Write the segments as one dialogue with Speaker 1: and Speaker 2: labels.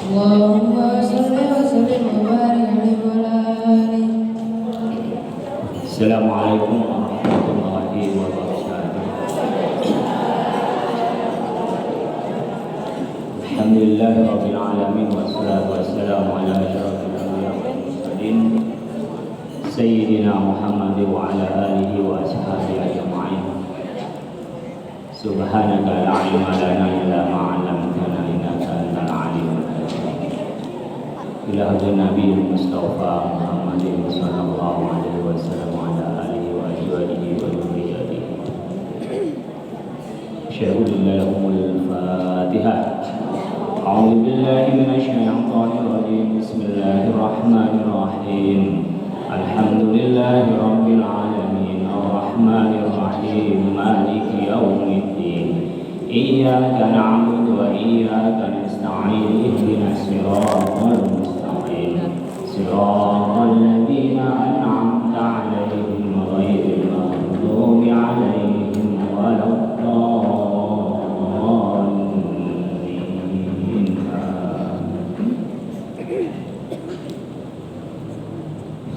Speaker 1: اللهم صل وسلم وبارك عليه وعلى آله.
Speaker 2: Assalamualaikum warahmatullahi wabarakatuh. Alhamdulillahirabbil alamin wassalatu wassalamu ala asyrafil anbiya'i wal mursalin sayyidina Muhammad wa ala alihi wa ashabihi ajma'in. Subhanaka la ilma lana illa ma 'allamtana innaka antal alimul hakim. Ila Nabi Mustafa Muhammadin sallallahu alaihi wasallam wa ala alihi wa azwajihi wa dzurriyyatihi. Asyhadu an la ilaha illallah. A'udzu billahi minasy syaithanir rajim. Bismillahirrahmanirrahim. Alhamdulillahi rabbil alamin arrahmanir rahim maliki yaumiddin. Iyyaka na'budu wa iyyaka nasta'in ihdinas siratal mustaqim siratal ladzina an'amta 'alaihim ghairil maghdubi 'alaihim waladdallin.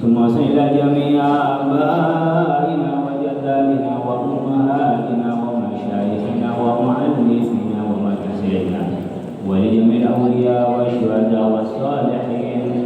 Speaker 2: Semua ila jami'a abaina wa jadalina wa ummahatina wa masyayikhina wa mu'allifina wa makasirina wa lijamil awliya wa syuhada wa salihin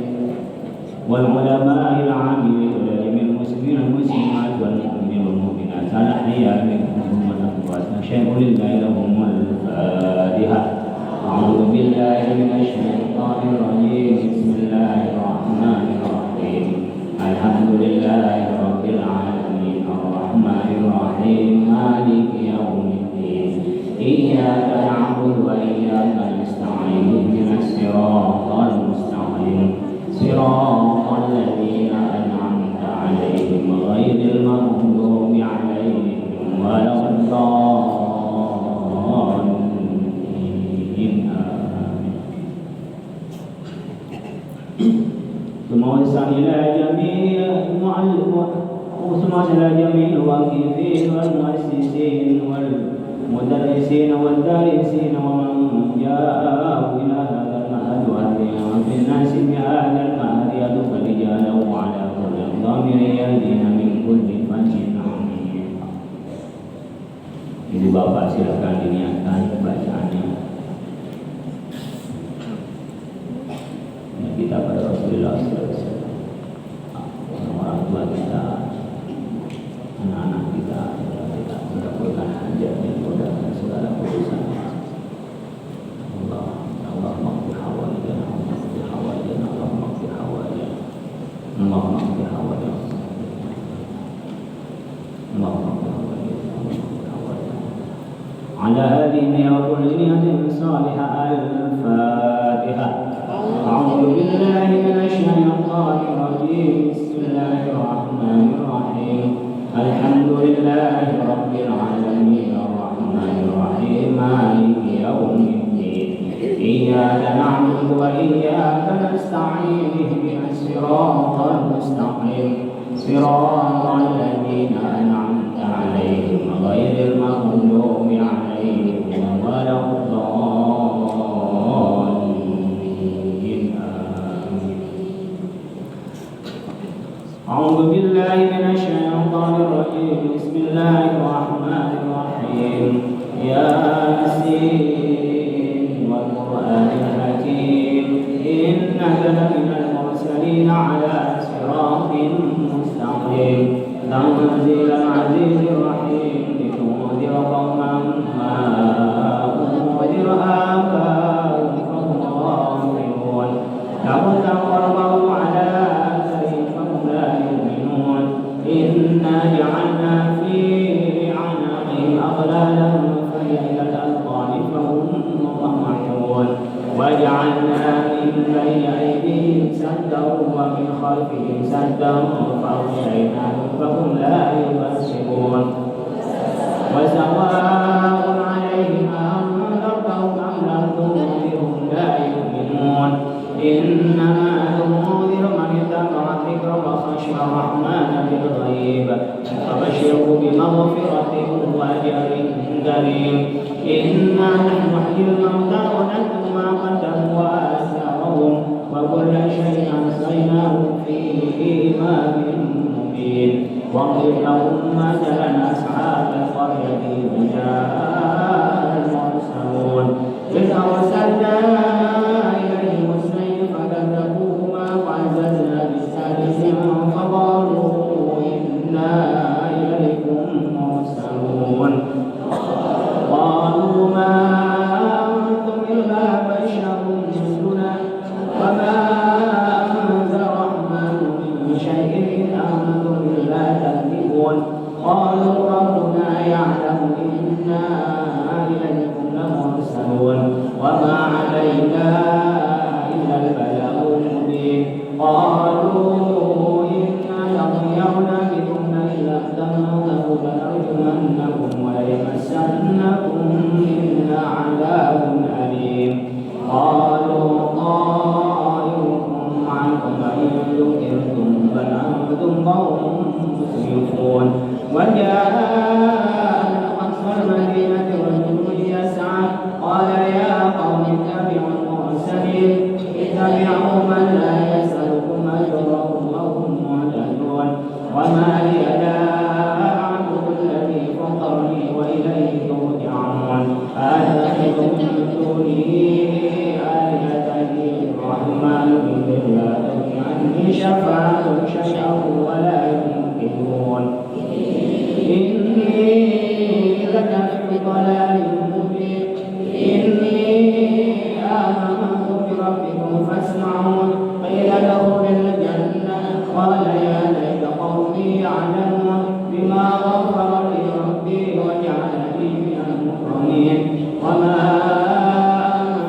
Speaker 2: wal ulama'il 'amilin wa lijamil muslimin wal muslimat wal mu'minin wal mu'minat al-ahya'i minhum wal amwat. Nasyhadu lillahi lahumul Fatihah. A'udzu billahi minasy syaithanir rajim. Bismillahirrahmanirrahim. Alhamdulillahi rabbil alamin arrahmanir rahim maliki yaumiddin. Iyyaka na'budu wa iyyaka nasta'in ihdinas siratal mustaqim siratal ladzina an'amta 'alaihim ghairil maghdubi 'alaihim waladdallin. وصل إلى جميع الواقفين والمؤسسين والمدرسين والدارسين ومن جاء إلى هذا المعهد وفي الناس بهذا المعهد يدخل رجاله على كل ضامر يأتين من كل فج عميق. Ibu bapak silakan diniatkan bacaannya. Kita pada Rasulullah SAW, orang tua kita, anak-anak kita mendapatkan hajat dan mudahkan segala urusan. Allah maghfir hawaijana, Allah maghfir hawaijana, Allah maghfir hawaijana, Allah maghfir hawaijana, Allah maghfir hawaijana. Ala hadhihi wa kulli niyatin salihah. Al-Fatihah. أعوذ بالله من الشيطان الرجيم. بسم الله الرحمن الرحيم. الحمد لله رب العالمين الرحمن الرحيم مالك يوم الدين. إياك نعبد وإياك نستعين اهدنا الصراط المستقيم صراط الذين أنعمت عليهم غير المغضوب عليهم ولا الضالين. أعوذ بالله من الشيطان الرجيم. بسم الله الرحمن الرحيم. ياسين والقرآن الحكيم إنك لمن المرسلين على صراط مستقيم تنزيل العزيز الرحيم لتنذر قوما ما أنذر آباؤهم فهم غافلون لقد تقربوا على إنا جعلنا في أعناقهم أغلالا فهي إلى الأذقان فهم مقمحون وجعلنا من بين أيديهم سدا ومن خلفهم سدا فأغشيناهم فهم لا يبصرون وسواء عليهم أنذرتهم أم لم تنذرهم لا يؤمنون إنما تنذر من اتبع الذكر وخشي الرحمن بالغيب فبشره بمغفرة وأجر كريم. إنا نحن نحيي الموتى ونكتب ما قدموا وآثارهم تتبعوا من لا يسألكم أجرهم وهم معتدون وما لي لا أعبد الذي فطرني وإليه ترجعون أتخذ من دونه آلهة الرحمن لا تغني عني شفاعتهم شيئا ولا ينقذون إني لكفي ضلال مبين إني آمنت بربكم فاسمعون قيل ادخل الجنة قال يا ليت قومي يعلمون بما غفر لي ربي وجعلني من المكرمين وما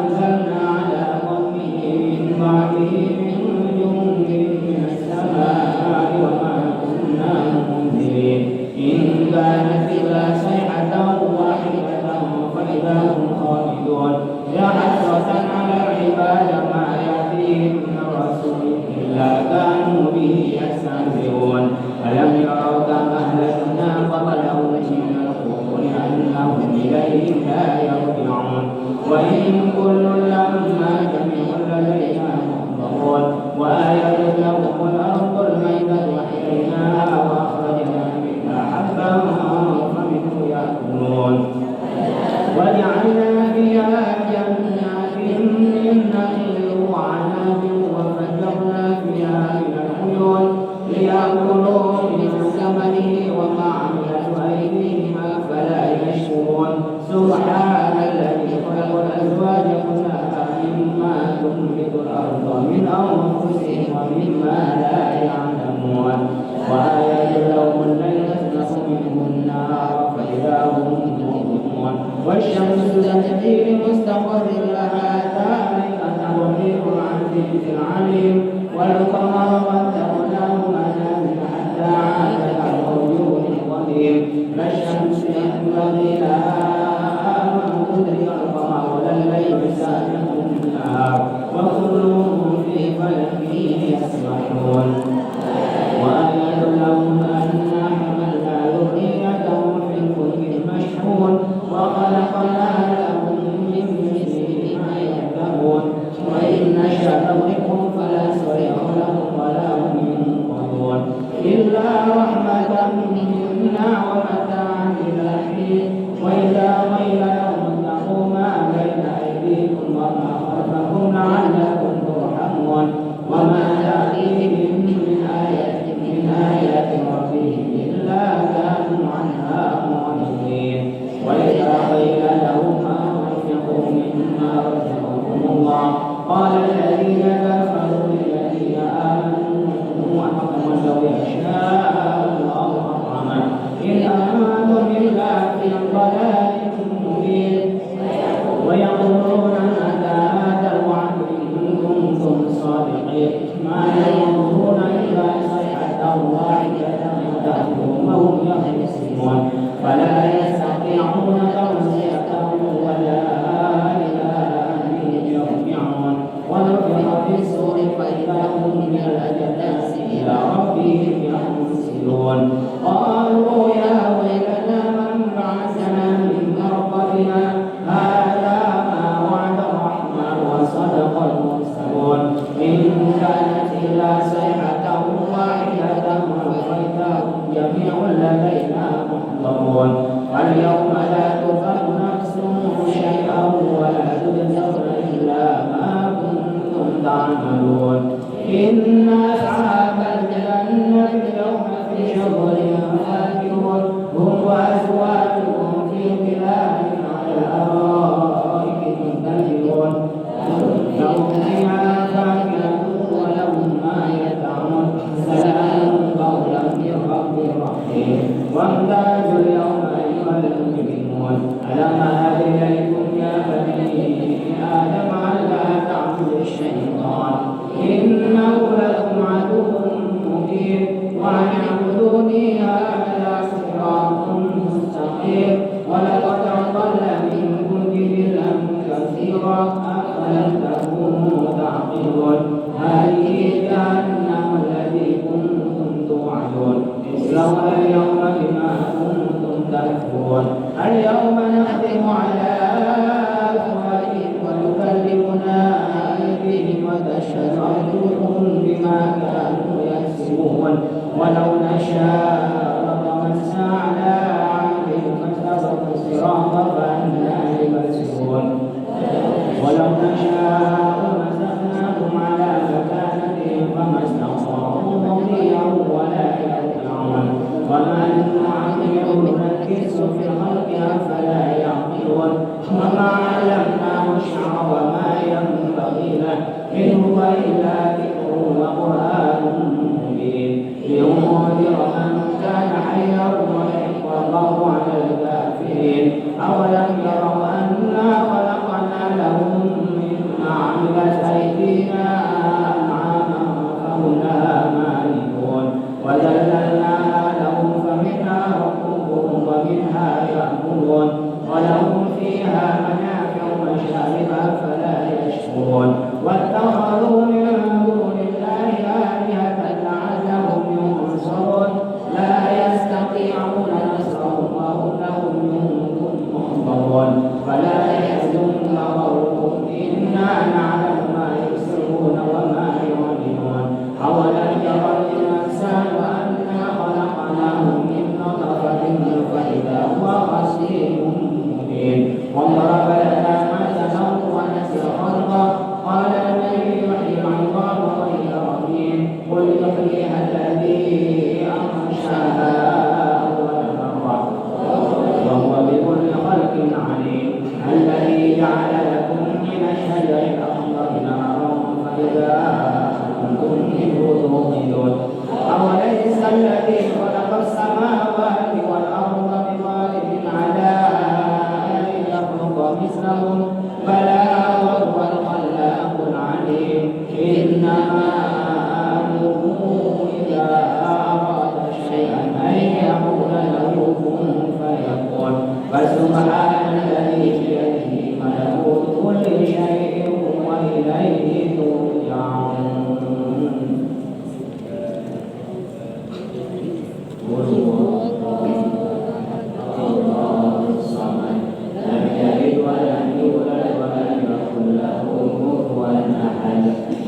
Speaker 2: أنزلنا على قومه من بعده من جند من السماء وما كنا منزلين إن كانت إلا صيحة واحدة فإذا هم خالدون يا حسرة على العباد ما يأتيهم من رسول إلا كانوا به يستهزئون ألم يروا كم أهلكنا قبلهم من القرون أنهم إليهم لا يرجعون وإن كل لما جميع لدينا محضرون وآية لهم الأرض الميتة وأحييناها وأخرجنا منها حبا فمنه يأكلون وجعلنا فيها جنات من نخيل وعناب وفجرنا فيها من العيون ليأكلوا من ثمره وما عملت أيديهم فلا يشكرون سبحان الذي خلق الأزواج كلها مما تنبت الأرض من أنفسهم ومما لا يعلمون وآية لهم الليل نسلخ منه النار فإذا هم مظلمون والشمس تجري لمستقر لها ذلك تقدير العزيز العليم والقمر قدرناه منازل حتى عاد كالرجل القديم لا الشمس ينبغي لها أن تدرك القمر ولا الليل سابق النهار وكلهم في فلك يسبحون وآية لهم أنا حملنا ذريتهم في الفلك المشحون وخلقنا لهم من مثله ما يركبون وإن نشأ نغرقهم فلا صريخ لهم ولا هم ينقذون إلا رحمة منا ومتاعا إلى حين وإذا قيل لهم اتقوا ما بين أيديكم وما خلفكم لعلكم ترحمون وما تأتيهم من آية ربهم إلا كانوا عنها معرضين وإذا قيل لهم أنفقوا مما رزقكم الله قال الذين كفروا للذين آمنوا أنفقوا لو يشاء الله أطعمه إن أنتم إلا في ضلال مبين ويقولون متى هذا الوعد إن كنتم صادقين ما ينظرون إلا صيحة واحدة تأتيهم وهم يخرسون فلا يستطيعون توصية ولا إلى أهلهم يرجعون ونفخ في الصور فإذا هم من الأجداث إلى ربهم ينسلون قالوا يا ويلنا من بعثنا من مرقدنا هذا ما وعد الرحمن وصدق المرسلون إن كانت إلا صيحة واحدة فإذا هم جميع لدينا محضرون اليوم لا تظلم نفس شيئا ولا تجزون إلا ما كنتم تعملون إن أصحاب الجنة اليوم في شغل فاكهون هم وأزواجهم في ظلال على الأرائك متكئون لهم فيها فاكهة ولهم ما يدعون سلام قولا من رب رحيم وامتازوا اليوم أيها المجرمون ألم أهد إليكم يا بني آدم ألا تعبدوا الشيطان إنه لكم عدو مبين وأن اعبدوني هذا صراط مستقيم ولقد أضل منكم جبلا كثيرا أفلم تكونوا تعقلون هذه جهنم التي كنتم توعدون اصلوها اليوم بما كنتم تكفرون اليوم نختم على أفواههم وتكلمنا أيديهم وتشهد يكسبون ولو نشاء لطمسنا على أعينهم فاستبقوا الصراط فأنى يبصرون ولو نشاء مسخناهم على مكانتهم فما استطاعوا مضيا ولا يرجعون وما نعمره نكسه في الخلق أفلا يعقلون وما علمناه الشعر وما ينبغي له إن هو إلا ذكر وقرآن مبين لينذر من كان حيا ويحق الله على الكافرين أولم يروا أنا خلقنا لهم مما عملت أيدينا أنعاما فهم لها مالكون وذللناها لهم فمنها ركوبهم ومنها يأكلون ولهم فيها منافع مشاربها فلا يشكرون واتخذوا من دون الله آلهة لعلهم ينصرون لا يستطيعون نصرهم وهم لهم منصرون فلا يحزنك قولهم إنا نعلم ما يسرون وما يعلنون أولم ير الإنسان أنا خلقناه من نطفة فإذا هو خصيم مبين وضرب لنا مثلا ونسي خلقه قال من يحيي العظام وهي رميم قل يحييها الذي أنشأها أول مرة وهو بكل خلق عليم الذي جعل لكم من الشجر الأخضر نارا فإذا أنتم منه توقدون أوليس الذي خلق السماوات والأرض بقادر على أن يخلق مثلهم بلى وهو الخلاق العليم إنما أمره إذا أراد شيئا أن يقول له كن فيكون فسبحان الذي بيده ملكوت كل شيء وإليه ترجعون الله الصمد لم يلد ولم يولد ولم يكن له كفوا أحد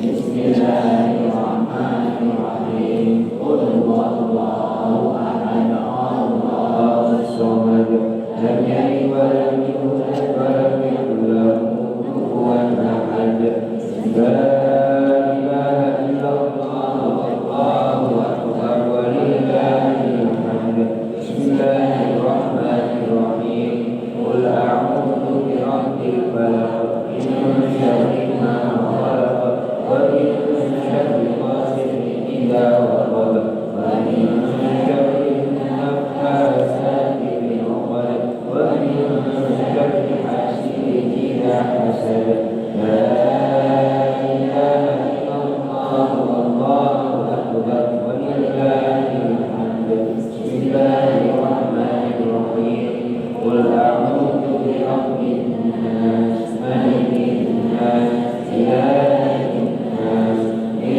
Speaker 2: بسم الله الرحمن الرحيم قل هو الله أحد الله الصمد لم يلد ولم يولد ولم يكن له كفوا أحد لا إله إلا الله والله أكبر ولله الحمد بسم الله الرحمن الرحيم قل أعوذ برب الفلق من شر ما خلق ومن شر غاسق إذا وقب ومن شر النفاثات في العقد ومن شر حاسد إذا حسد لا إله إلا الله والله أكبر ولله الحمد بسم الله الرحمن الرحيم قل أعوذ برب الناس ملك الناس إله الناس من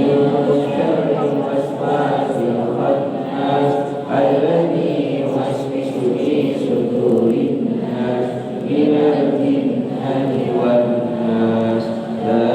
Speaker 2: شر الوسواس الخناس الذي يوسوس في صدور الناس من الجنة والناس لا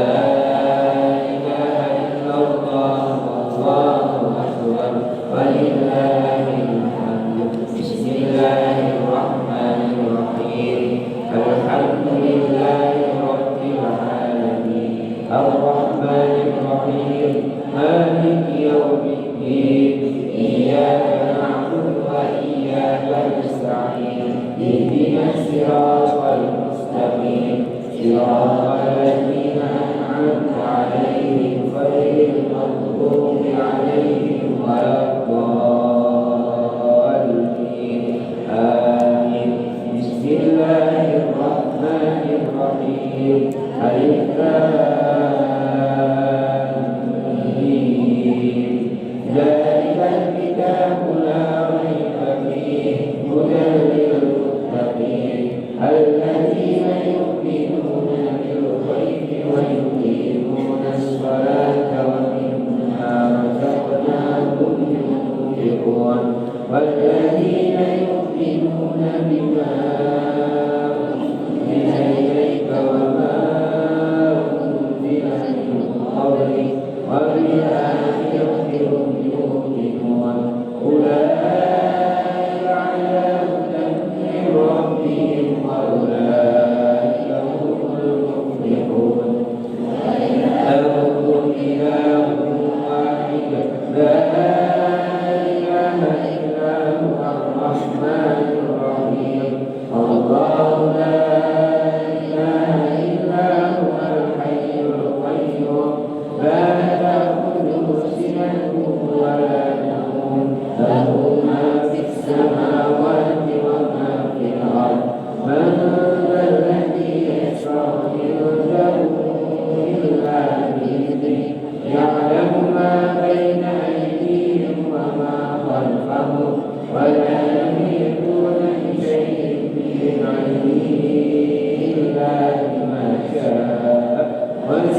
Speaker 2: إله إلا الله والله أكبر ولله الحمد بسم الله الرحمن الرحيم الحمد لله رب العالمين الرحمن الرحيم مالك يوم الدين إياك نعبد وإياك نستعين اهدنا الصراط المستقيم صراط الذين أنعمت عليهم غير المغضوب عليهم ولا الضالين آمين بسم الله الرحمن الرحيم ألف ذلك الكتاب لا ريب فيه هدى للمتقين الذين يؤمنون بالغيب ويقيمون الصلاة ومما رزقناهم ينفقون والذين يؤمنون بما أنزل إليك وما أنزل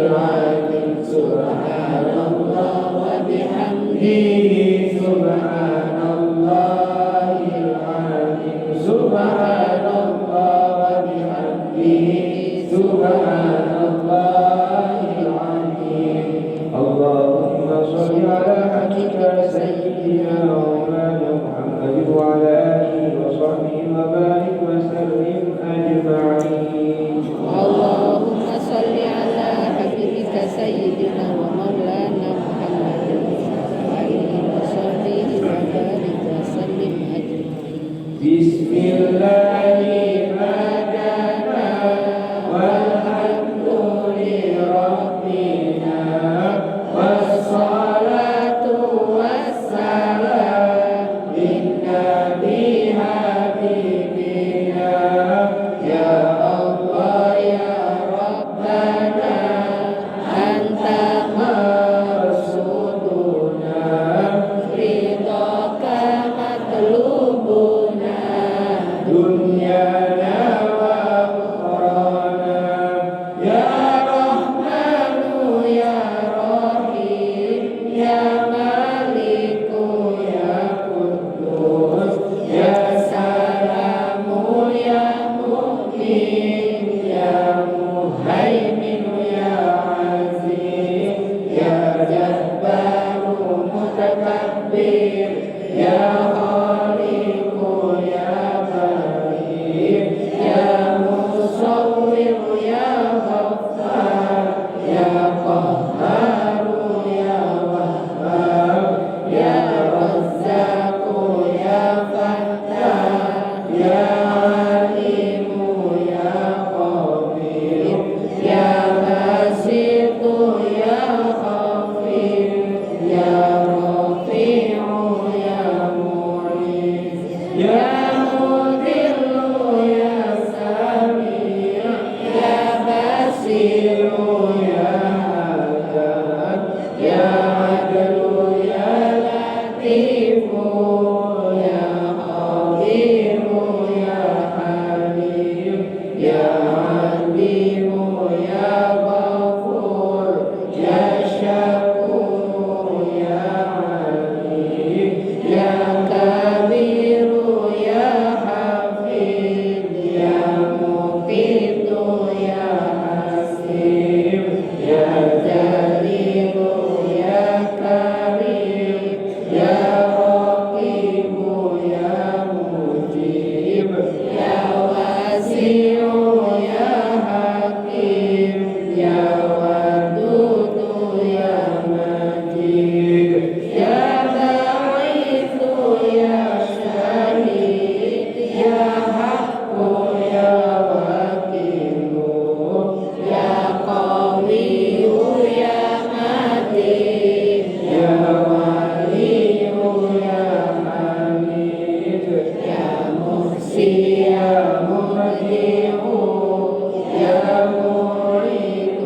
Speaker 3: العظيم سبحان الله وبحمده سبحان الله العظيم سبحان الله وبحمده سبحان الله العظيم اللهم صل على حبيبك سيدنا مولانا محمد وعلى آله وصحبه وبارك وسلم أجمعين
Speaker 1: اللهم صل على حبيبك سيدنا ومولانا محمد وآله وصحبه وبارك وسلم أجمعين.
Speaker 3: بسم الله بدأنا والحمد لربنا والصلاة والسلام للنبي حبيبنا يا الله يا ربنا أنت مقصودنا رضاك مطلوبنا دنيانا وأخرانا يا رحمن يا رحيم يا مالك يا قدوس يا سلام يا مؤمن يا مهيمن يا عزيز يا جبار متكبر يا خالق يا بريء يا مصور يا غفار يا قهار يا وهاب يا رزاق يا فتاح يا عليم يا خبير يا باسط يا خفيف يا رفيع يا معيز يا مذل يا سميع يا بصير يا هدى يا عدل يا لطيف يا خبير يا حليم يا عليم يا غفور يا شكور يا عليم يا كبير يا حفيظ يا مقيت يا حسيب يا جليل يا كريم يا رقيب يا مجيب يا واسع يا حكيم يا ودود يا مجيد يا باعث يا شهيد يا حق يا وكيل يا قوي يا متين يا ولي يا حميد يا محسي يا مبدع يا معيد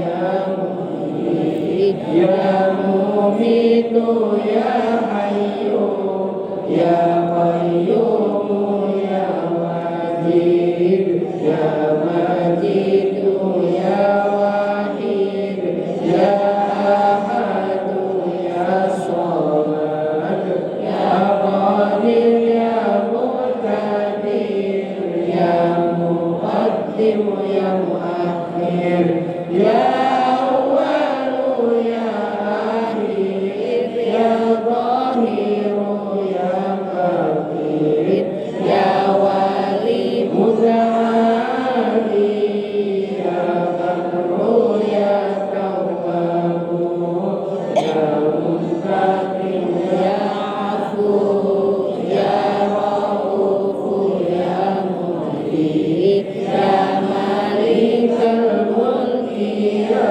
Speaker 3: يا مميت يا مميت يا حي يا قيوم يا مجيد يا مجيد يا وحيد يا أحد يا صمد يا قادر يا مقتدر يا مقدم يا مؤخر يا أول يا آخر يا ظاهر يا باطن يا ولي متعالي يا بر يا تواب يا منتقم يا عفو يا رؤوف يا مجيد يا مالك الملك يا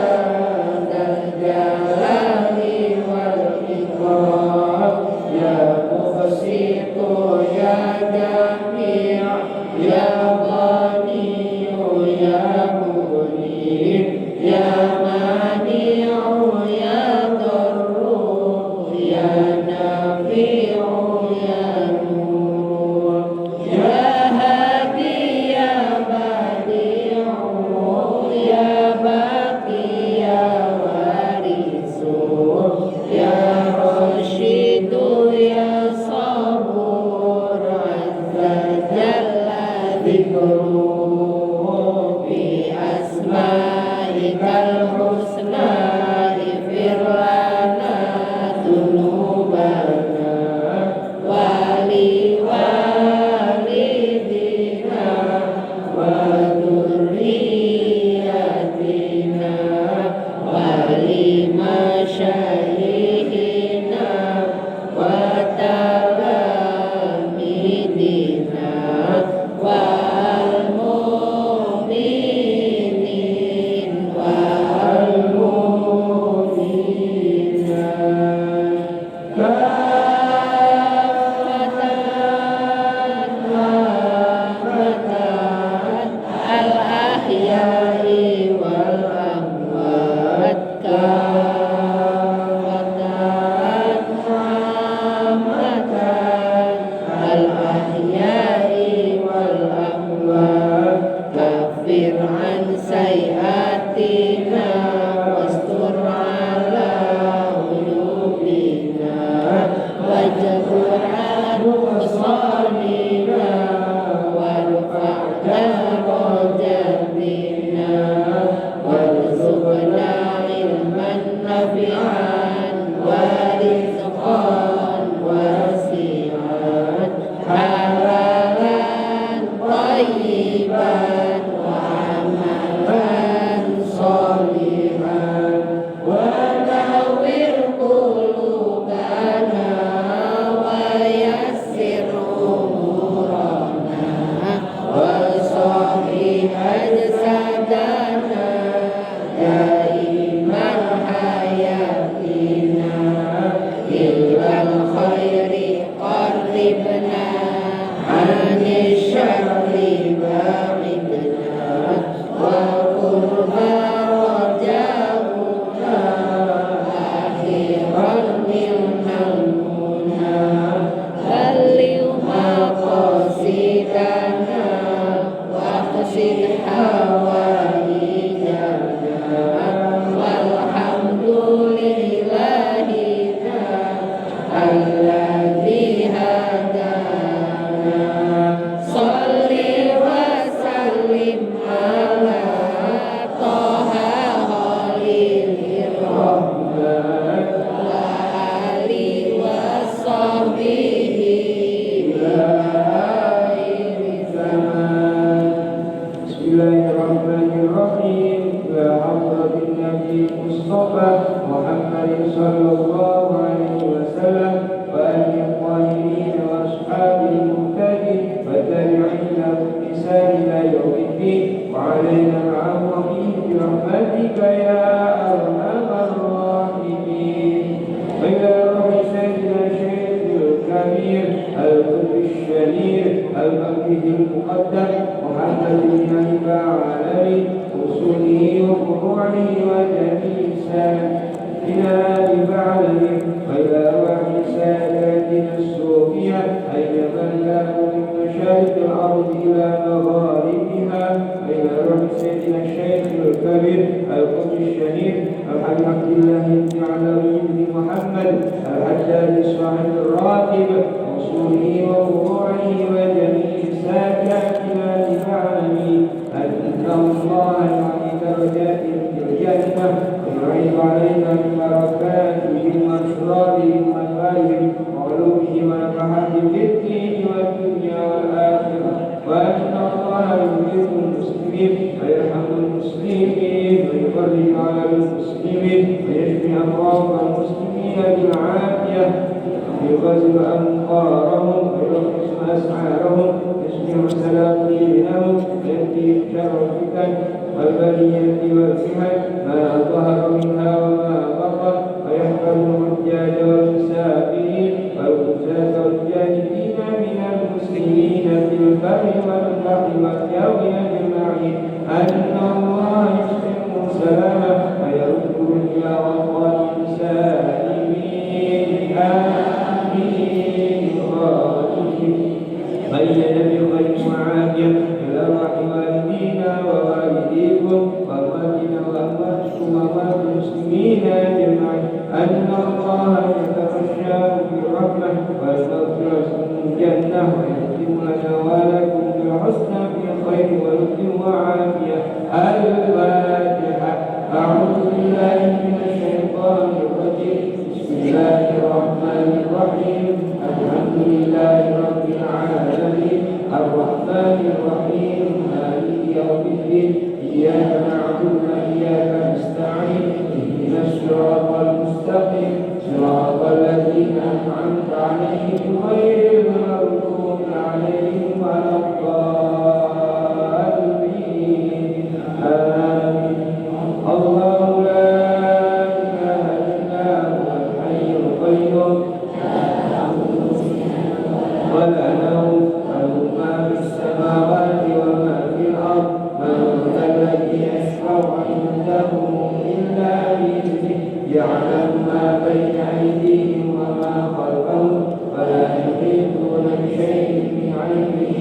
Speaker 3: ذا الجلال والإكرام يا مبسط يا جميع يا غني يا مغني يا مانع يا ضر يا نافع يا نور يا هادي يا بديع يا باقي asma'ikal husna ighfir lana dzunubana wali walidina wa dzurriyyatina wali masyayikhina wa talamidina wal mu'minin wal mu'minat kafatan al ahya'i wal amwat kafatan al ahya'i wal amwat kafir an sayiatina wastur ala uyubina wajbur an nuqsanina warfa' darajatina warzuqna ilman nafi'an wa rizqan wasi'an halalan thayyiban wa amalan sholihan wa nawwir qulubana wa yassir umurana wa sahih ajsadana daiman hayatina ilal khairi qarribna anis syarri ba'idna wa qurba raja'una akhiran minal muna balligh maqasidana wa qasid hawaijana walhamdulillahina alladzi hadana sholli wa sallim ala toha khalilur rahman wa ali wa sahbihi ila akhir zaman. Bismillahirrahmanirrahim. Ya hadratin Nabi Mustafa Muhammadin sallallahu alaihi wasallam wa alihi الطاهرين وأصحابه المهتدين والتابعين لهم بإحسان إلى يوم الدين وعلينا معهم برحمتك يا أرحم الراحمين. وإلى روح سيدنا الشيخ الكبير القدس الشهير المجد المقدم محمد بن أبي علوي أصوله وفروعه وجميع سائرنا بفعله وإلى روح ساداتنا الصوفية أينما كانوا من مشارق الأرض إلى مغاربها وإلى روح سيدنا الشيخ الكبير القدس الشهير الحاج عبد الله بن علوي بن محمد الحجاج صاحب الراتب أصوله وفروعه وجميع ساداتنا بفعله أن الله يعطي درجاتهم في الجنة ويعيد علينا ببركاتهم وأسرارهم وأنفاسهم وعلومهم ونفحاتهم في الدين والدنيا والآخرة وأن الله يحب المسلمين ويرحم المسلمين ويفرج على المسلمين ويشفي أمراض المسلمين بالعافية ويغزل أمطارهم ويرخص أسعارهم يسمع سلاطينهم ويأتي شر الفتن والبلية والفتن ما ظهر منها وما بطن ويحفظ الحجاج والمسافرين والغزاة والجاهدين من المسلمين في البر والبحر والجو أجمعين أن الله يسلم سلامه ويرده إلى وطن سالمين آمين بين بخير وعافية إلى روح والدينا ووالديكم وأمواتنا وأمواتكم وأموات المسلمين أجمعين أن الله يتغشاكم بالرحمة والمغفرة من الجنة ويختم لنا ولكم بالحسنى في خير ولطف وعافية. أعوذ بالله من الشيطان الرجيم بسم الله الرحمن الرحيم الحمد لله رب العالمين الرحمن الرحيم مالك يوم الدين إياك نعبد وإياك نستعين اهدنا الصراط المستقيم صراط الذين أنعمت عليهم غير المغضوب عليهم ولا الضالين آمين. الله لا إله إلا هو الحي القيوم ولا نوم له ما في السماوات وما في الأرض من ذا الذي يشفع عنده إلا بإذنه يعلم ما بين أيديهم وما خلفهم ولا يحيطون بشيء من علمه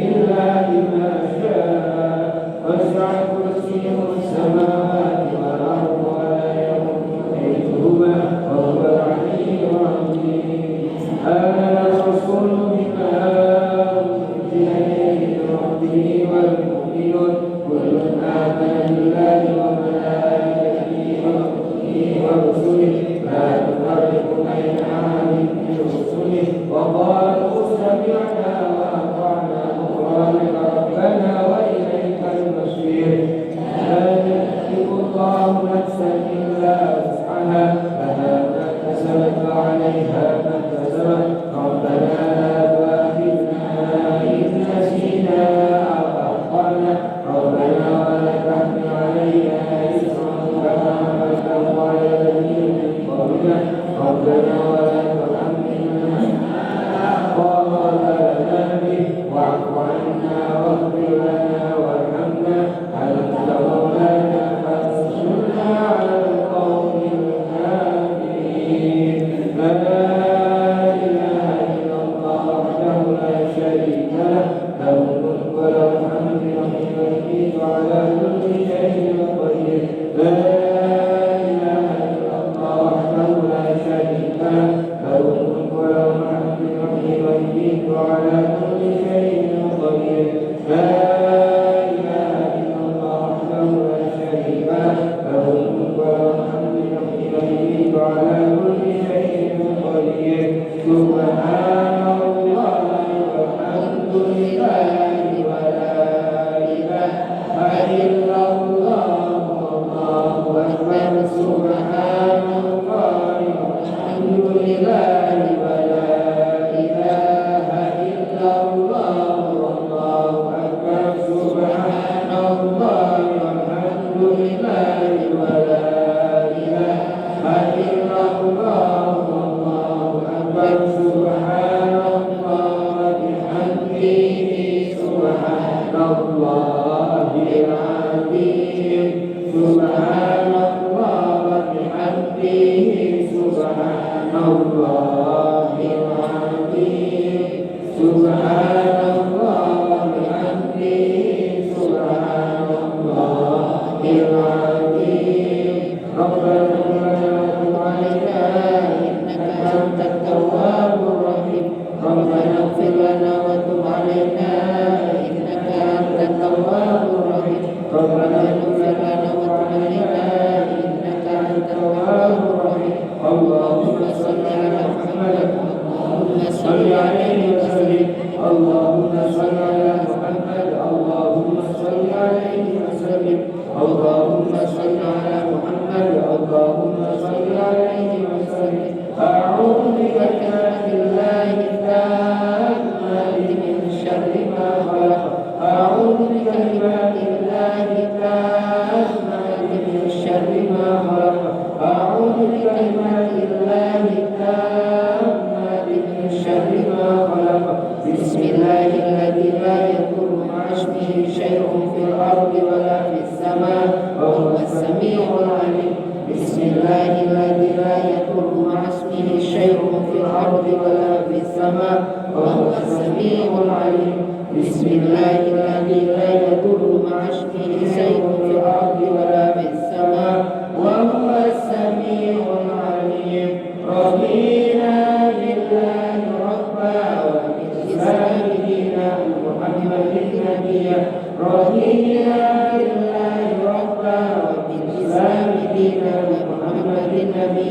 Speaker 3: إلا بما شاء وسع كرسيه السماوات والأرض ولا يؤوده حفظهما وهو العلي العظيم. آمن الرسول بما أنزل إليه من ربه والمؤمنون كل آمن بالله وملائكته وكتبه ورسله لا نفرق بين أحد من رسله وقالوا سمعنا وأطعنا غفرانك ربنا وإليك المصير. لا يكلف الله نفسا إلا وسعها لها ما كسبت وعليها ما اكتسبت ربنا لا تؤاخذنا إن نسينا أو أخطأنا ربنا ولا تحمل علينا إصرا كما حملته على الذين من قبلنا ربنا ولا تحملنا طاقة لنا به واعف عنا واغفر لنا وارحمنا أنت مولانا فانصرنا على القوم الكافرين. لا إله إلا الله وحده لا شريك له له الملك وله الحمد يحيي وعلى كل شيء قدير. لا إله إلا الله وحده لا شريك له له الملك وله الحمد يحيي وعلى كل شيء قدير. لا إله إلا الله وحده لا شريك له له الملك وله الحمد يحيي وعلى كل شيء قدير. سبحان الله والحمد لله ولا إله إلا الله والله أكبر. سبحان الله والحمد لله ولا إله إلا الله والله أكبر. سبحان الله والحمد لله ولا إله إلا الله والله أكبر. سبحان الله بحمده سبحان الله العظيم. سبحان الله بحمده سبحان الله العظيم. سبحان الله بحمده سبحان الله العظيم. ربنا وتب علينا إنك أنت التواب الرحيم. ربنا اغفر لنا وتب علينا إنك أنت التواب الرحيم. ربنا اغفر لنا وتب علينا إنك أنت التواب الرحيم. اللهم صل على محمد اللهم صل عليه وسلم. اللهم صل على محمد اللهم صل عليه وسلم. اللهم صل على محمد اللهم صل عليه وسلم. أعوذ بكلمات الله التامة من شر ما خلق. أعوذ بكلمات الله التامة من شر ما خلق. أعوذ بكلمات الله التامة من شر ما خلق. بسم الله الذي لا يضر مع اسمه شيء في الأرض ولا في السماء وهو السميع العليم. بسم الله الذي لا يضر مع اسمه شيء في الأرض ولا في السماء وهو السميع العليم. بسم الله الذي لا يضر مع اسمه شيء في الأرض ولا في السماء وهو السميع العليم. رضينا بالله ربا وبالإسلام دينا ومحمد نبيا. رضينا بالله ربا وبالإسلام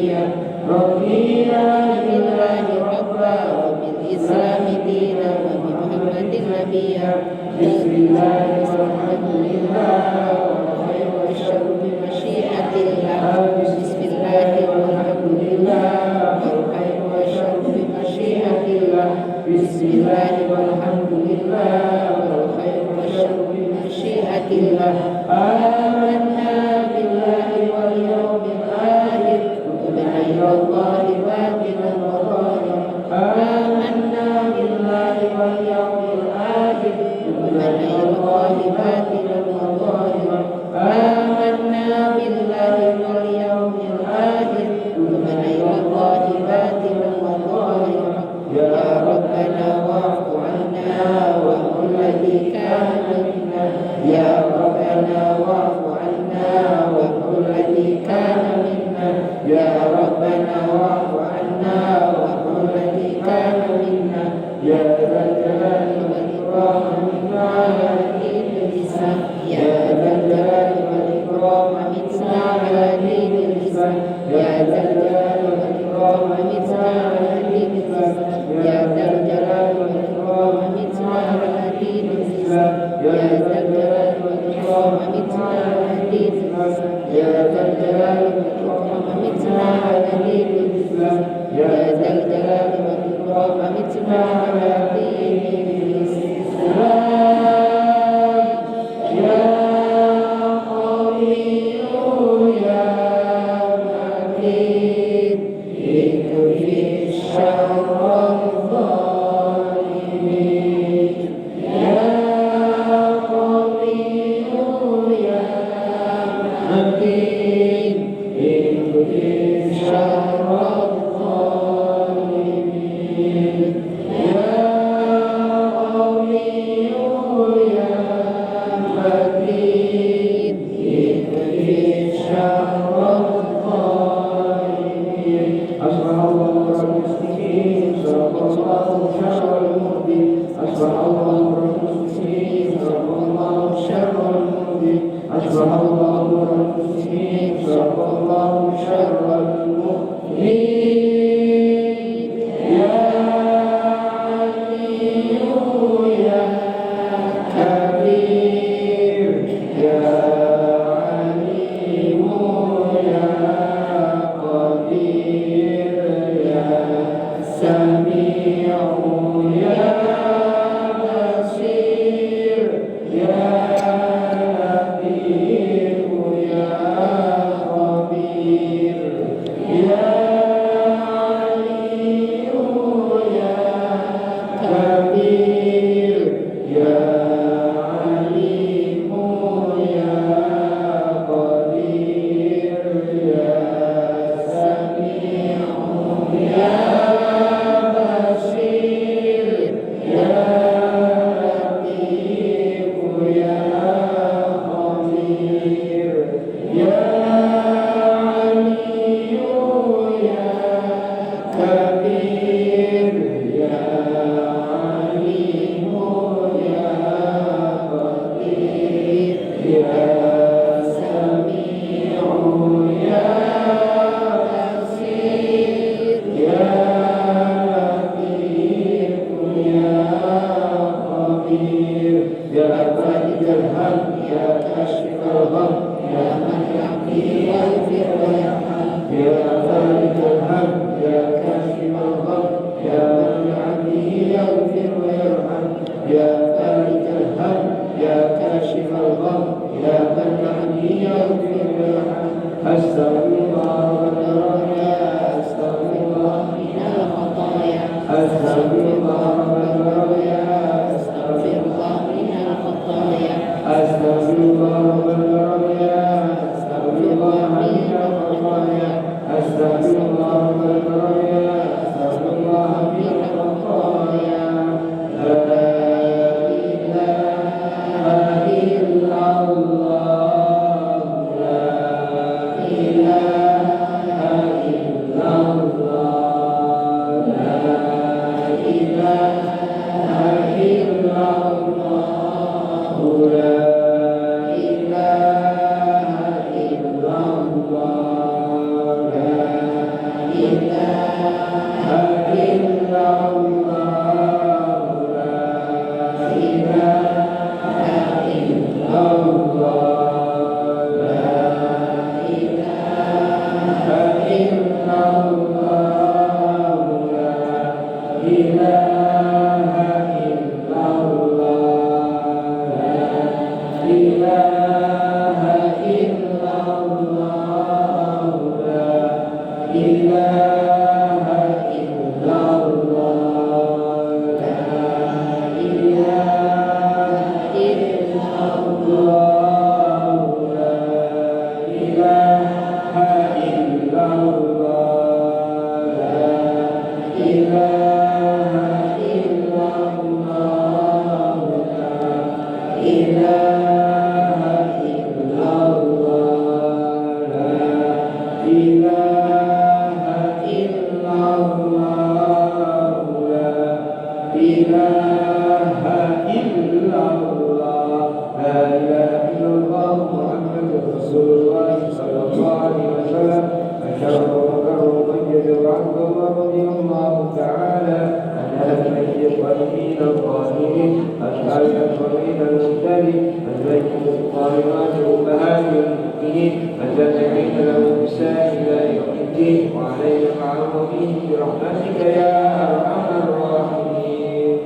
Speaker 3: نبيا رضينا
Speaker 1: بالله ربا وبالإسلام دينا وبمحمد نبيا
Speaker 3: بسم الله والحمد لله والخير والشر بمشيئة الله
Speaker 1: بسم الله والحمد لله والخير والشر بمشيئة الله بسم الله والحمد لله والخير والشر بمشيئة الله آمنا بالله واليوم الآخر وبنا إلى الله باطنا وظاهرا آمنا بالله واليوم الآخر وبنا إلى الله باطنا وظاهرا آمنا بالله واليوم الآخر وبنا إلى الله باطنا وظاهرا يا ربنا واعف عنا وامح الذي كان منا يا ربنا واعف عنا وامح الذي كان منا يا ربنا واعف عنا وامح الذي كان منا يا ذا الجلال والإكرام منا على دين الإسلام يا ذا الجلال والإكرام منا على دين الإسلام يا ذا الجلال والإكرام منا على دين الإسلام يا ذا الجلال والإكرام منا على دين الإسلام يا ذا الجلال والإكرام منا على دين الإسلام يا ذا الجلال والإكرام منا على دين الإسلام يا ذا الجلال والإكرام منا على دين الإسلام يا قوي يا متين اكفي شر الظالمين يا قوي يا متين اكفي شر الظالمين يا قوي يا متين اكفي شر الظالمين
Speaker 3: أصبح الله المسلمين صرف الله شر المؤمن أصبح الله المسلمين صرف الله شر المؤمن أصبح الله المسلمين صرف الله شر المؤمنين يا علي يا كبير يا عليم يا قدير يا سميع يا بصير يا لطيف يا خبير يا عليه وسلم. الشرف والمكرم المميز وعبد الله رضي الله تعالى عن أهل الميت والدين الظالمين الشارع والدين المبتلي الزيت الظالمات أمهات المؤمنين الجامعين له بالسائل إلى يوم الدين وعلينا معهم برحمتك يا أرحم الراحمين.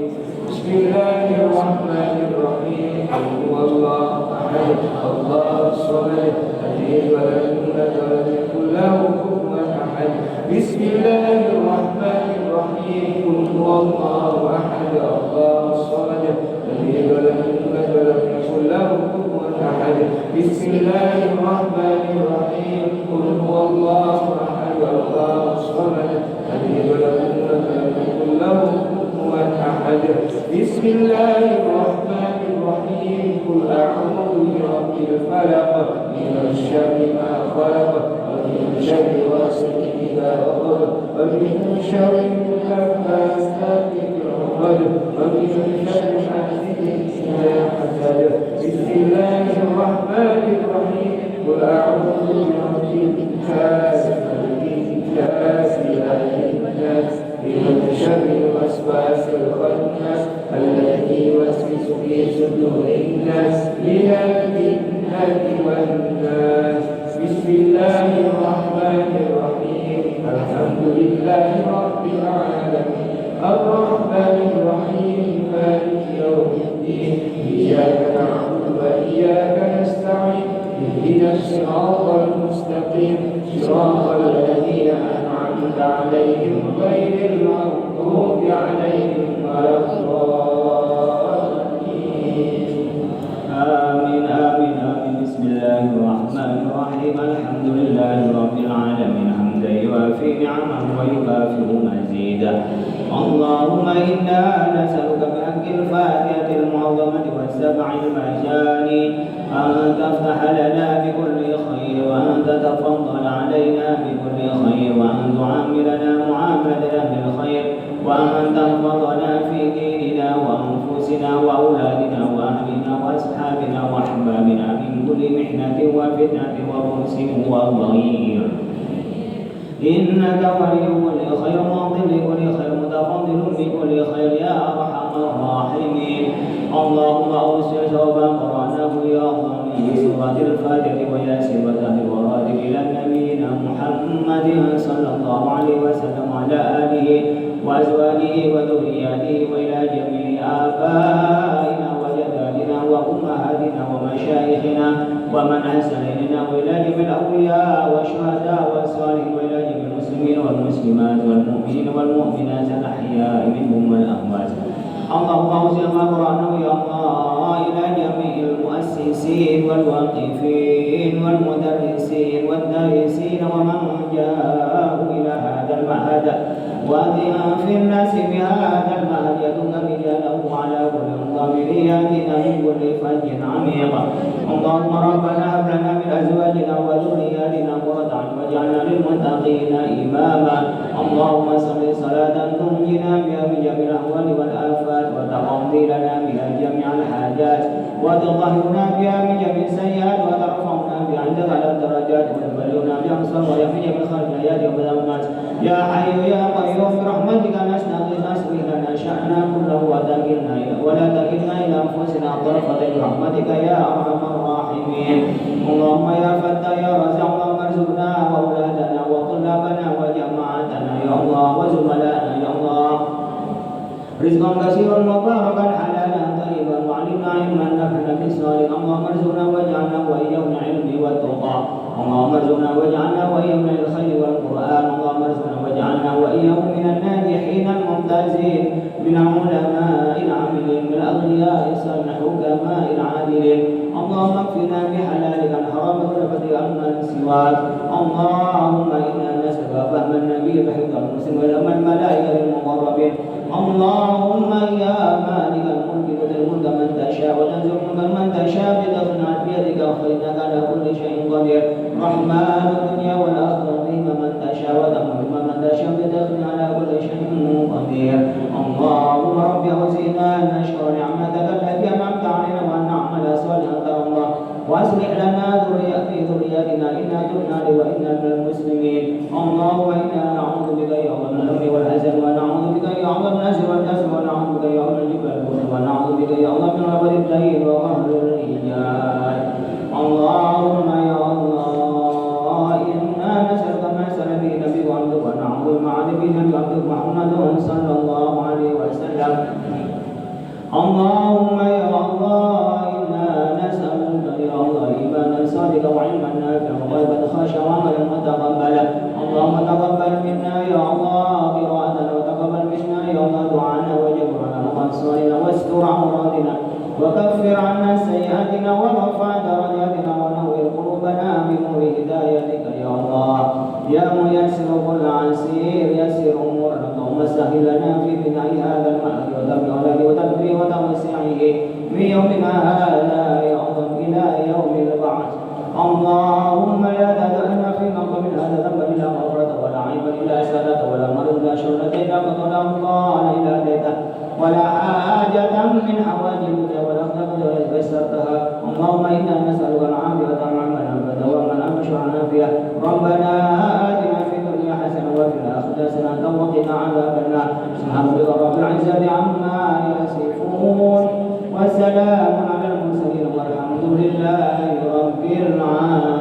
Speaker 3: بسم الله الرحمن الرحيم. قل هو الله أحد الله الصمد الذي ولم يولد ولم يكن له كفوا أحد. بسم الله الرحمن الرحيم. قل هو الله أحد الله الصمد الذي ولم يولد ولم يكن له كفوا أحد. بسم الله الرحمن الرحيم. قل هو الله أحد الله الصمد الذي ولم يولد ولم يكن له كفوا أحد. بسم الله الرحمن الرحيم. قل أعوذ برب الفلق من شر ما خلق ومن شر غاسق إذا وقب ومن شر النفاثات في العقد ومن شر حاسد إذا حسد. بسم الله الرحمن الرحيم. قل أعوذ برب الناس ملك الناس إله الناس من شر الوسواس الخناس الذي يوسوس في صدور الناس من الجنة والناس. بسم الله الرحمن الرحيم. الحمد لله رب العالمين الرحمن الرحيم مالك يوم الدين إياك نعبد وإياك نستعين اهدنا الصراط المستقيم صراط الذين أنعمت عليهم غير المغضوب عليهم ولا الضالين.
Speaker 2: آمين آمين آمين. بسم الله الرحمن الرحيم. الحمد لله رب العالمين حمدا يوافي نعمه ويكافئ مزيدا. اللهم إنا نسألك بحق الفاتحة المعظمة والسبع المجاني أن تفتح لنا بكل خير وأن تتفضل علينا بكل خير وأن تعاملنا معاملة أهل الخير وأن تحفظنا في ديننا وأنفسنا وأولادنا وأهلنا وأصحابنا وأحبابنا من كل محنة وفتنة وبؤس وضير. إنك ولي كل خير معطي لكل خير متفضل بكل خير يا أرحم الراحمين. اللهم أوسع ثوبا قرأناه يا الله من سورة الفاتحة وياسر وتهل وراتب إلى نبينا محمد صلى الله عليه وسلم وعلى آله وأزواجه وذرياته وإلى جميع آبائنا وجداتنا وأمهاتنا ومشايخنا ومن أحسن إلينا وإلى جميع الأولياء والشهداء والصالحين وإلى جميع المسلمين والمسلمات والمؤمنين والمؤمنات الأحياء منهم والأموات. اللهم أوزع ما قرأناه يا الله إلى جميع المؤسسين والواقفين والمدرسين والدارسين ومن جاءوا إلى هذا المعهد وأذن في الناس بهذا المعهد يدك رجاله على كل ضامر يأتينا من كل فج عميق. اللهم ربنا هب لنا من أزواجنا وذرياتنا قرة أعين واجعلنا للمتقين إماما. اللهم صل صلاة تنجينا بها من جميع الأهوال والآفات وتقضي لنا بها جميع الحاجات وتطهرنا بها من جميع السيئات وترفعنا بها عندك على الدرجات وتبلغنا بها مصر ويا من جميع الخيرات يوم الأمات. يا حي يا قيوم برحمتك نستغيث أصلح لنا شأننا كله ولا تكلنا إلى أنفسنا طرفة برحمتك يا أرحم الراحمين. اللهم يا فتى يا رزاق اللهم ارزقنا وأولادنا وطلابنا وجماعتنا يا الله وزملائنا يا الله رزقا كثيرا مباركا حلالا طيبا وعلمنا علما نفعنا بالصالح. اللهم ارزقنا واجعلنا وإياهم العلم والتقى. اللهم ارزقنا واجعلنا وإياهم من الخير والقرآن. اللهم ارزقنا واجعلنا وإياهم من الناجحين الممتازين من العلماء العاملين من الأغنياء الحكماء العادلين. اللهم اكفنا بحلالك عن حرامك ونفتح عنا سواك. اللهم إنا نسألك فهم النبي بحفظ المسلم ولما الملائكة المقربين. اللهم يا مالك الملك تؤتي الملك من تشاء وتنزع الملك من تشاء بيدك بيدك وإنك على كل شيء قدير. رحمن الدنيا والآخرة فيما من تشاء وتملك من تشاء بيدك على كل شيء قدير. اللهم رب أوزعنا أن نشكر نعمتك التي أنعمت علينا وأن نعمل صالحا ترضاه وأصلح لنا في ذريتنا إنك وإنا تبنا وإنا من المسلمين. اللهم إنا نعوذ بك يا الله من الهم والحزن، ونعوذ بك يا الله من الأسر والكسر، ونعوذ بك يا الله من الجبال والبخل، ونعوذ بك يا الله من غضب الدين وقهر الرجال. اللهم يا الله إنا نسألك ما سأل به نبيك عبدك، ونعوذ معاذ به نبيك عبدك محمد صلى الله عليه وسلم. اللهم يا الله إنا نسألك يا الله إيمانا صادقا وعلما نافعا وقلبا خاشعا وعملا متقبلا. اللهم تقبل منا يا الله قراءتنا، وتقبل منا يا الله دعاءنا، وجبرنا وقصرنا، واستر عوراتنا، وكفر عنا سيئاتنا، وارفع درجاتنا، ونور قلوبنا بنور هدايتك يا الله. يا ميسر كل عسير يسر امورنا، اللهم سهل لنا في بناء هذا المعهد ودفع اولاده وتدبيره وتوسعه من يومنا هذا يا الله الى يوم البعث. اللهم لا تدع لنا في مقام هذا ذنبا الا غفرته، ولا عيبا الا سدته، ولا مرض الا شرته، الا قضى الله الا اتيته، ولا حاجة من حوائج الدنيا والآخرة ولا يسرتها. اللهم إنا نسألك العافية عمنا فدوما أمش عافية. ربنا آتنا في الدنيا حسنة وفي الآخرة حسنة وقنا عذاب النار. سبحان ربك رب العزة عما يصفون، وسلام على المرسلين، والحمد لله رب العالمين.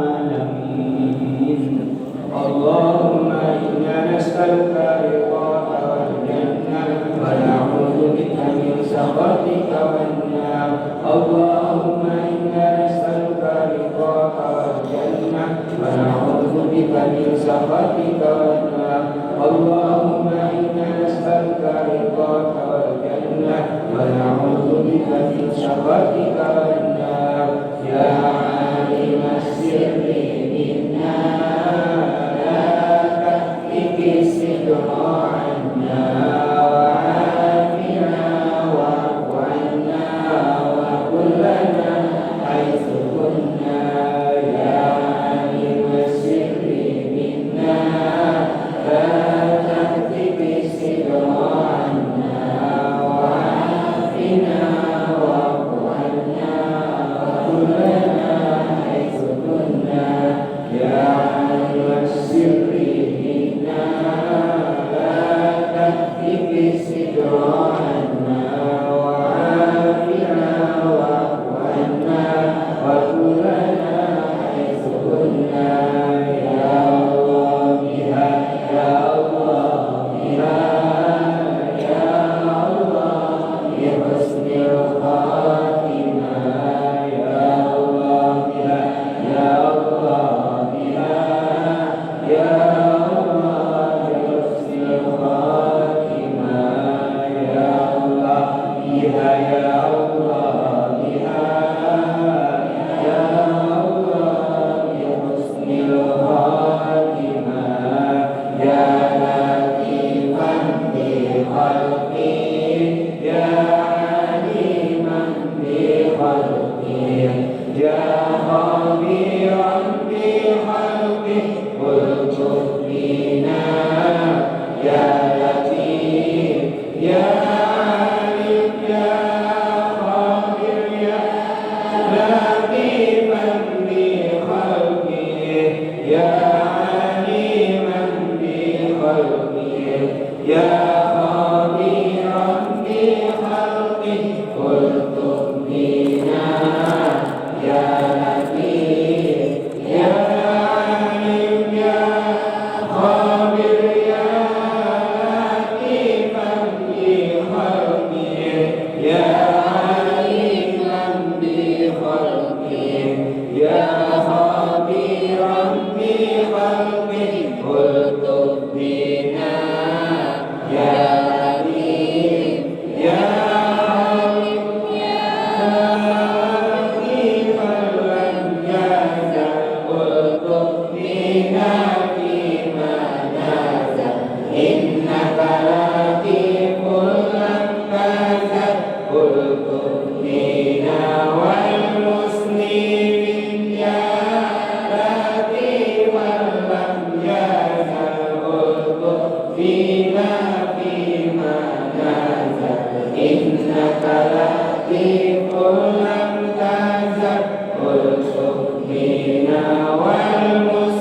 Speaker 3: اللهم إنا نسألك رضاك والجنة، ونعوذ بك من سخطك والنار. اللهم إنا نسألك رضاك والجنة، ونعوذ بك من سخطك والنار. اللهم إنا نسألك رضاك والجنة، ونعوذ بك من سخطك والنار. يا عالم السر منا
Speaker 2: والمسلمين والمسلمين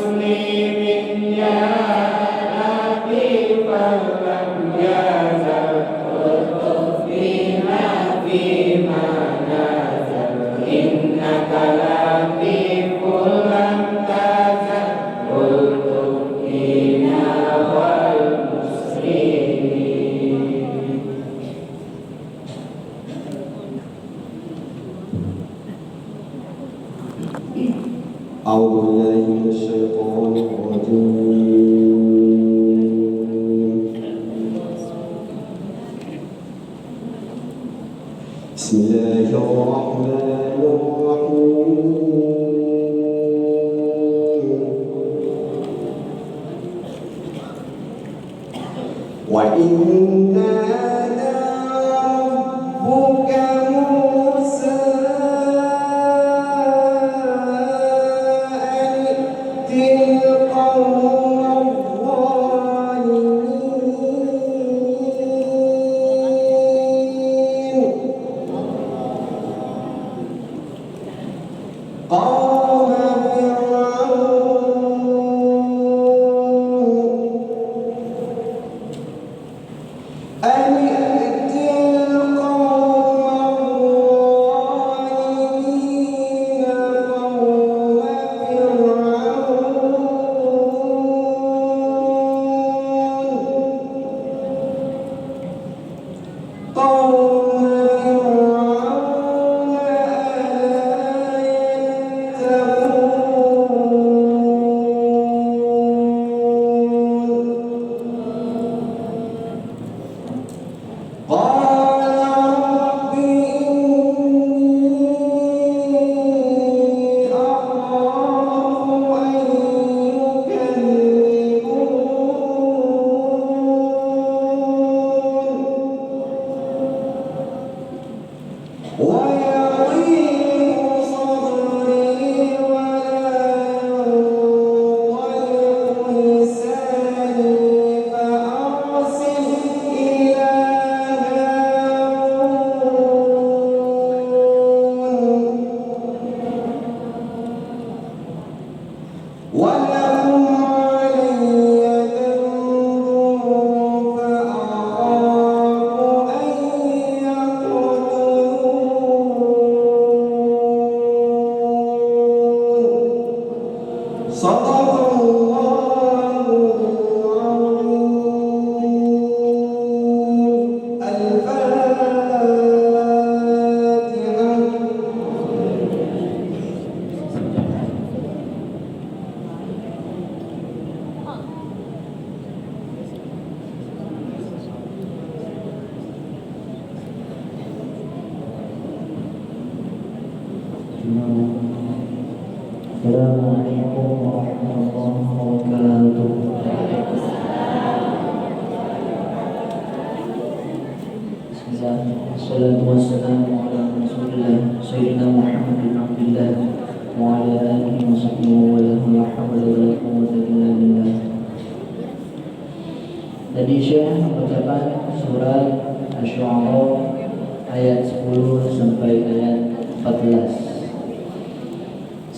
Speaker 4: Assalamualaikum warahmatullahi wabarakatuh. Bismillah, wassalatu wassalamu ala rasulillah Sayyidina Muhammad bin Abdillah wa ala alihi wa sahbihi wa la hawla wa la quwwata illa billah. Tadi Syekh membacakan surat Asy-Syu'ara ayat 10 sampai ayat 14.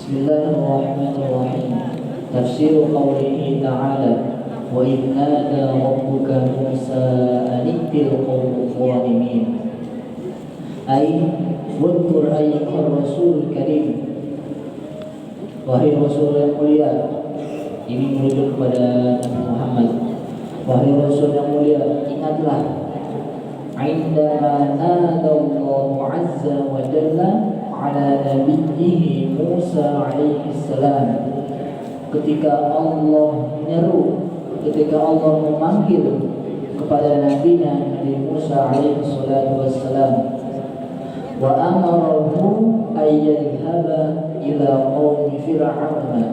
Speaker 4: Bismillahirrahmanirrahim. Tafsir qawlihi ta'ala wa idh nada rabbuka Musa an ittil qawma zalimin. Ay wadhkur ayyuhar rasul karim. Wahai Rasul yang mulia. Ini merujuk kepada Nabi Muhammad. Wahai Rasul yang mulia, ingatlah indama nada Allah azza wa jalla ala nabiyhi Musa alaihi salam, ketika Allah menyeru, ketika Allah memanggil kepada nabinya Nabi Musa alaihi salatu wassalam, wa amarahu ayyadhhaba ila qaumi fir'auna,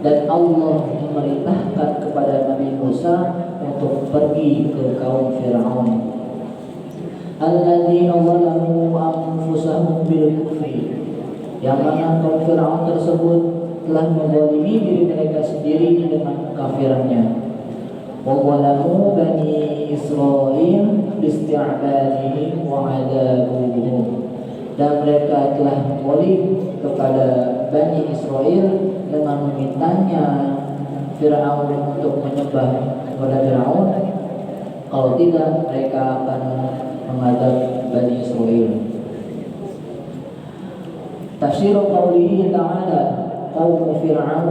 Speaker 4: dan Allah memerintahkan kepada Nabi Musa untuk pergi ke kaum Fir'aun. Alladzina zalamu anfusahum bil kufri, yang mana kaum Fir'aun tersebut telah menzalimi diri mereka sendiri dengan kekafirannya. Wa zalamu bani Israil bisti'badihim wa adabuhum, dan mereka telah zalim kepada Bani Israel dengan memintanya Fir'aun untuk menyembah kepada Fir'aun. Kalau tidak, mereka akan menghadap Bani Israel. Tafsir qawlihi ta'ala qawmu Fir'aun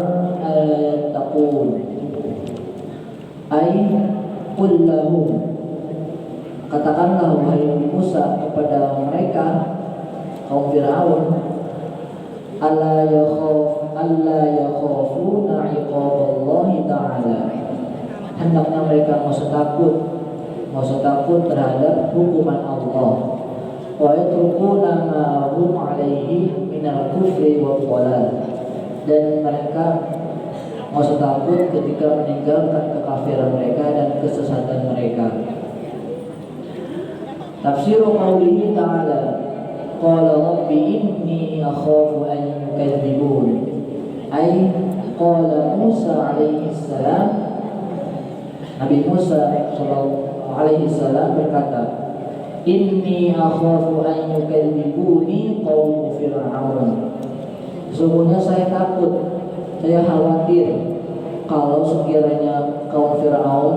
Speaker 4: taqul, ay qul lahum, katakanlah wahai Musa kepada mereka kaum Fir'aun, alla yakhafuna iqaballahi ta'ala, hendaknya mereka mau takut terhadap hukuman Allah. Wa yatrukuna ma hum alaihi minal kufri wa dhalal, dan mereka mau takut ketika meninggalkan kekafiran mereka dan kesesatan mereka. Tafsir qaulihi ta'ala qala rabbi inni akhafu an yukadzibun. Ai qala Musa alaihi salam, Nabi Musa sallallahu alaihi salam berkata, inni akhafu an yukadzibuni qaum Fir'aun. Sesungguhnya saya takut, saya khawatir kalau sekiranya kaum Fir'aun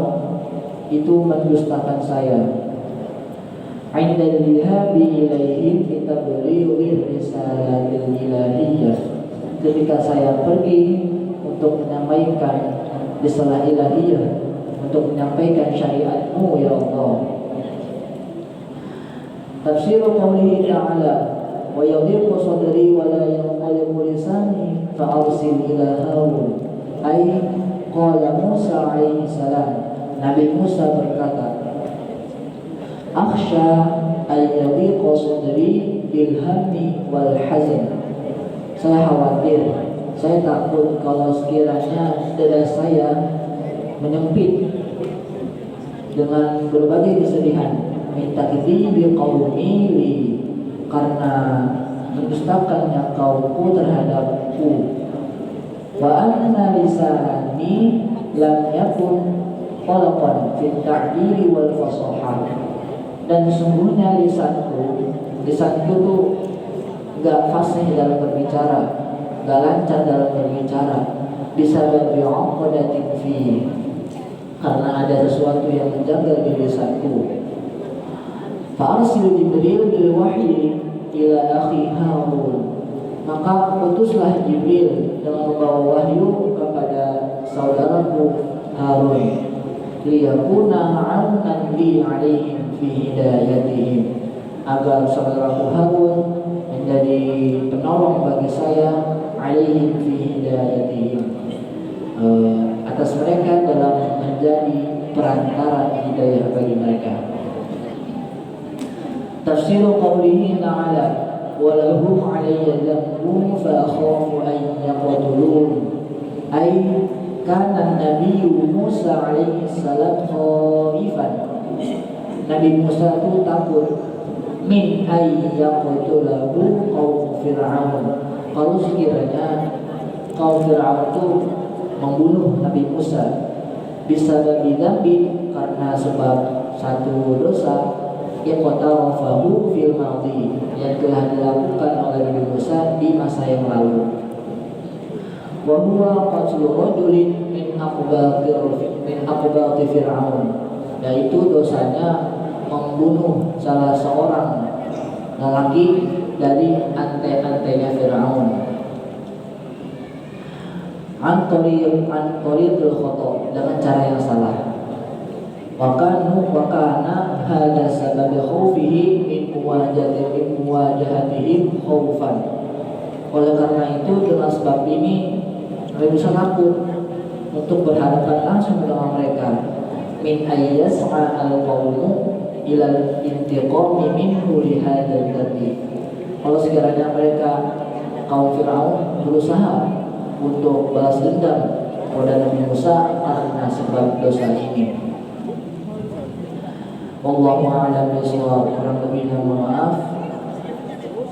Speaker 4: itu mendustakan saya. Inda dhihabi ilaihim litablighi risalatil ilahiyyah. Ketika saya pergi untuk menyampaikan risalah ilahiyah, untuk menyampaikan syariatmu ya Allah. Tafsir qaulihi ta'ala wa yadhiqu sadri wa la yanqalibu lisani fa'arsil ila Harun. Ai qala Musa alaihi salam, Nabi Musa berkata, akhsha ayyadhiqa sadri bil hammi wal hazan. Saya khawatir, saya takut kalau sekiranya dada saya menyempit dengan berbagai kesedihan, minta ketibi qaumi li, karena mendustakannya kaumku terhadapku. Wa anna lisani lam yakun qalqan fit ta'dili wal fasahah. Dan sesungguhnya lisanku tuh gak fasih dalam berbicara, gak lancar dalam berbicara, bisa berbi'aqadatin fi, karena ada sesuatu yang menjaga di lisanku. Fa'arsil Jibril bil wahyi ila akhi Harun. Maka utuslah Jibril dengan membawa wahyu kepada saudaraku Harun. Liyakuna 'aunan li 'alaihim fi hidayatihim, agar saudaraku Harun menjadi penolong bagi saya, 'alaihim fi hidayatihim, atas mereka dalam menjadi perantara hidayah bagi mereka. Tafsir qaulihi ta'ala wa lahum 'alayya dhanbun fa akhafu an yaqtulun. Ai kana Nabi Musa alaihi salam khaifan. Nabi Musa itu takut min ayyaqtulahu qaum Fir'aun, kalau sekiranya kaum Fir'aun itu membunuh Nabi Musa bisa bagi dambi, karena sebab satu dosa iqtarafahu fil madhi, yang telah dilakukan oleh Nabi Musa di masa yang lalu. Wa huwa qatlu rajulin min aqbati Fir'aun, yaitu dosanya membunuh salah seorang lelaki dari ante-antenya Fir'aun. An-tariqil khata', dengan cara yang salah. Wa kana hadha sabab khaufihi min muwajahatihim khaufan. Oleh karena itu, dengan sebab ini Nabi Musa takut untuk berhadapan langsung dengan mereka. Min ayyas'a al-qawmu ilal intiqami minhu li hadzal dhanbi. Kalau sekiranya mereka kaum Fir'aun berusaha untuk balas dendam kepada Nabi Musa karena sebab dosa ini. Wallahu a'lam bishawab. Kurang lebihnya mohon maaf.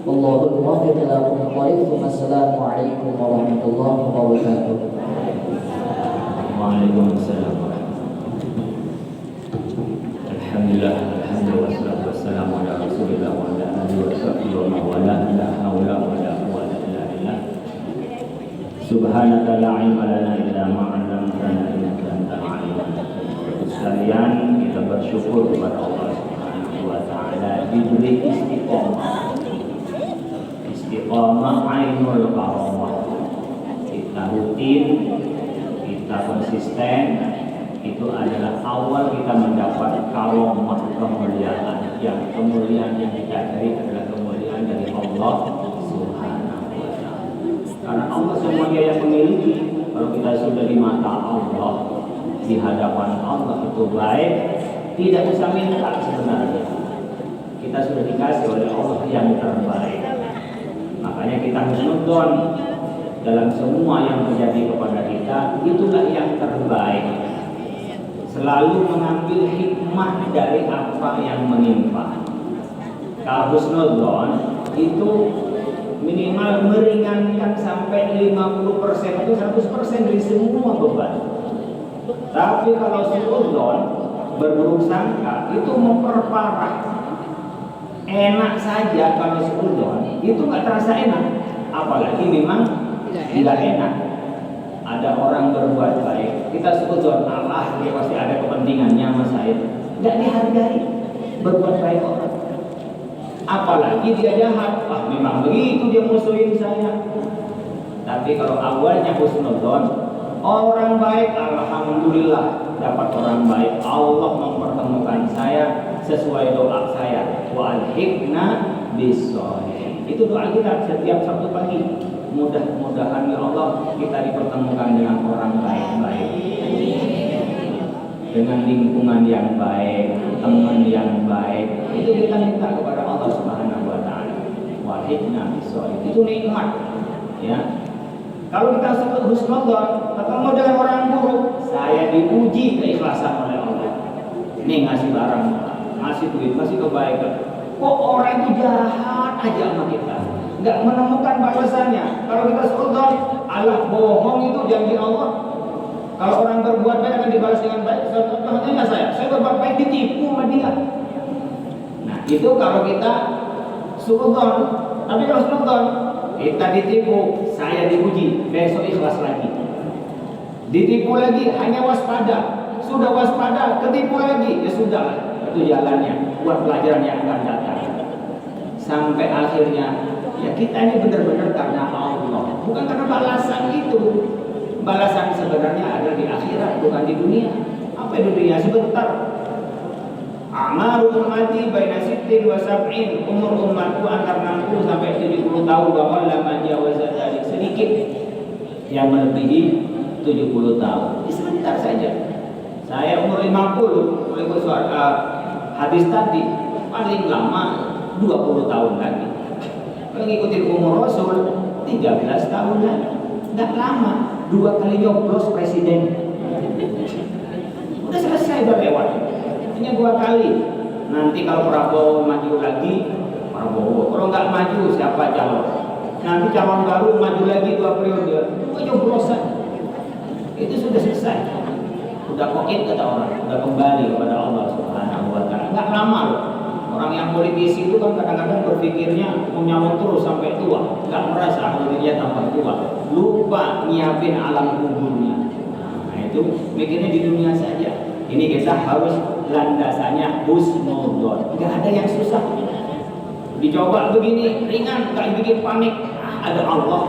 Speaker 4: Wallahul muwaffiq ila aqwamit thoriq. Assalamualaikum warahmatullahi wabarakatuh.
Speaker 2: Waalaikumsalam. Alhamdulillah, wassalatu wassalamu ala Rasulillah wa ala alihi wa sahbihi wa man wala, la haula wa la quwwata illa billah. Subhanaka la ilma lana illa ma 'allamtana innaka antal alimul hakim. Sekalian, kita bersyukur kepada Allah Subhanahu wa taala diberi istiqomah. Istiqomah ainul karamah. Kita rutin, kita konsisten, itu adalah awal kita mendapat karomah, kemuliaan. Yang kemuliaan yang kita cari adalah kemuliaan dari Allah Subhanahu wa taala. Karena Allah semuanya yang memiliki. Kalau kita sudah di mata Allah, di hadapan Allah itu baik, tidak usah minta sebenarnya. Kita sudah dikasih oleh Allah yang terbaik. Makanya kita husnudzon dalam semua yang terjadi kepada kita, itulah yang terbaik. Selalu mengambil hikmah dari apa yang menimpa. Kalau husnudzon itu minimal meringankan sampai 50% atau 100% dari semua beban. Tapi kalau suudzon, berburuk sangka, itu memperparah. Enak saja kalau suudzon, itu nggak terasa enak. Apalagi memang tidak enak. Ada orang berbuat baik, kita suudzon, Allah dia pasti ada kepentingannya sama saya. Nggak dihargai berbuat baik orang. Apalagi dia jahat, memang begitu dia musuhin saya. Tapi kalau awalnya husnudzon, orang baik, alhamdulillah dapat orang baik. Allah mempertemukan saya sesuai doa saya. Wa alhiqna bis-sholihin. Itu doa kita setiap Sabtu pagi. Mudah-mudahan ya Allah kita dipertemukan dengan orang baik-baik, dengan lingkungan yang baik, teman yang baik. Itu kita minta kepada Allah Subhanahu wa taala. Wa alhiqna bis-sholihin. Itu nikmat. Ya. Kalau kita sebut husnudzon, ketemu dengan orang buruk, saya diuji keikhlasan oleh Allah. Ini ngasih barang, ngasih duit, ngasih kebaikan. Kok orang itu jahat aja sama kita, nggak menemukan balasannya. Kalau kita suudzon, Allah bohong, itu janji Allah. Kalau orang berbuat baik akan dibalas dengan baik. Contohnya saya berbuat baik ditipu sama dia. Nah itu kalau kita suudzon. Tapi kalau suudzon, kita ditipu, saya diuji, besok ikhlas lagi. Ditipu lagi, hanya waspada. Sudah waspada, ketipu lagi, ya sudahlah. Itu jalannya, buat pelajaran yang akan datang. Sampai akhirnya, ya kita ini benar-benar karena Allah, bukan karena balasan itu. Balasan sebenarnya ada di akhirat, bukan di dunia. Apa di dunia? Sebentar. Amal ummati baina sittin wa sab'in. Umur umatku antara 60 sampai 70 tahun. Bahwa lama jawaza dzalik, sedikit yang melebihi 70 tahun. Ini sebentar saja. Saya umur 50, mengikut hadis tadi, paling lama 20 tahun lagi. Mengikuti umur Rasul 13 tahun lagi. Enggak lama, 2 kali nyoblos presiden. Udah selesai, udah lewat. Hanya 2 kali. Nanti kalau Prabowo maju lagi, Prabowo. Kalau nggak maju, siapa calon? Nanti calon baru maju lagi 2 periode. Itu nyoblosan. Itu sudah selesai. Udah koin kata orang, udah kembali kepada Allah Subhanahu wa taala. Nggak lama loh. Orang yang politisi itu kan kadang-kadang berpikirnya mau nyalon terus sampai tua, nggak merasa kalau dia tambah tua. Lupa nyiapin alam kuburnya. Nah itu mikirnya di dunia saja. Ini kita harus landasannya husnudzon. Nggak ada yang susah. Dicoba begini ringan, nggak bikin panik. Ada Allah.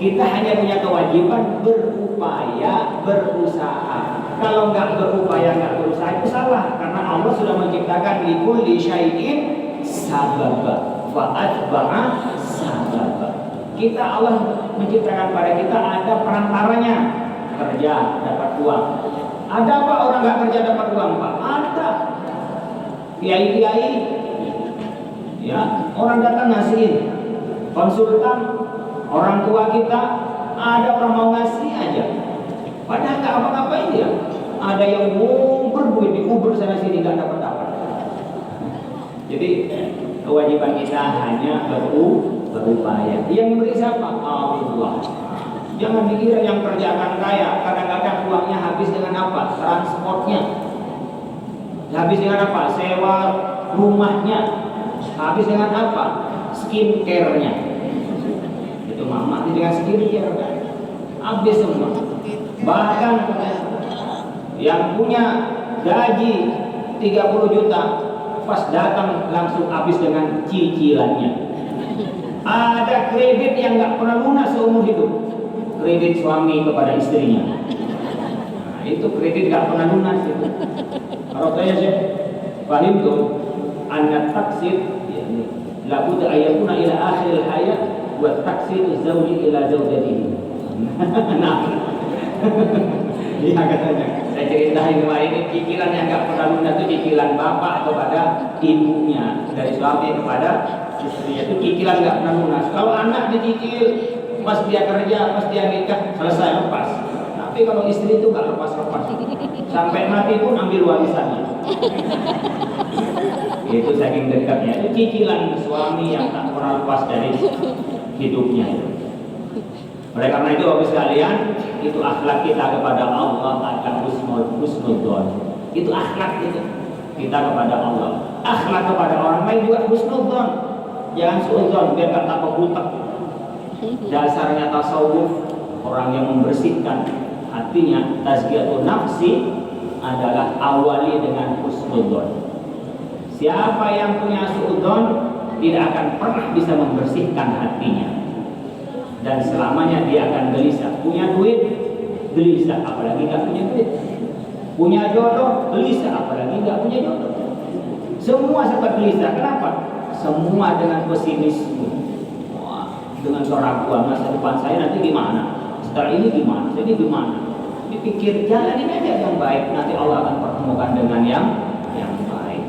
Speaker 2: Kita hanya punya kewajiban berupaya, berusaha. Kalau nggak berupaya, nggak berusaha itu salah. Karena Allah sudah menciptakan likulli syai'in sababa fa'atba'a sababa. Kita, Allah menciptakan pada kita ada perantaranya. Kerja dapat uang. Ada apa orang nggak kerja dapat uang, Pak? Ada. Kiai-kiai, ya orang datang ngasihin. Konsultan, orang tua kita, ada orang mau ngasih aja. Padahal nggak apa-apain dia. Ada yang berduit dikubur sana sini nggak dapat. Jadi kewajiban kita hanya berupaya. Yang memberi siapa? Allah. Jangan dikira yang kerja akan kaya. Kadang-kadang uangnya habis dengan apa? Transportnya. Habis dengan apa? Sewa rumahnya. Habis dengan apa? Skincare-nya. Itu mama dengan skincare. Habis semua. Bahkan yang punya gaji 30 juta pas datang langsung habis dengan cicilannya. Ada kredit yang nggak pernah lunas seumur hidup. Kredit suami kepada istrinya. Nah, itu kredit nggak pernah lunas itu. Kalau saya paham tuh, anak taksir la budda ayakuna ila akhir hayat wa taksir zawji ila zawjatihi. Nah, iya katanya. Saya ceritain kemarin ini cicilan yang nggak pernah lunas itu cicilan bapak kepada ibunya, dari suami kepada istrinya, itu cicilan nggak pernah lunas. Kalau anak dicicil pas dia kerja, pas dia nikah, selesai lepas. Tapi kalau istri itu nggak lepas-lepas, sampai mati pun ambil warisannya. Itu saking dekatnya, itu cicilan suami yang tak pernah lepas dari hidupnya itu. Oleh karena itu Bapak sekalian, itu akhlak kita kepada Allah akan husnudzon. Itu akhlak itu kita kepada Allah. Akhlak kepada orang lain juga husnudzon. Jangan suudzon, biar kata pembutek. Dasarnya tasawuf, orang yang membersihkan hatinya, tazkiyatun nafsi adalah awali dengan husnudzon. Siapa yang punya suudzon tidak akan pernah bisa membersihkan hatinya. Dan selamanya dia akan gelisah. Punya duit, gelisah, apalagi nggak punya duit. Punya jodoh, gelisah, apalagi nggak punya jodoh. Semua serba gelisah. Kenapa? Semua dengan pesimisme. Wah, dengan keraguan masa depan saya nanti gimana? Setelah ini gimana? Jadi gimana? Dipikir jalanin aja yang baik. Nanti Allah akan pertemukan dengan yang baik.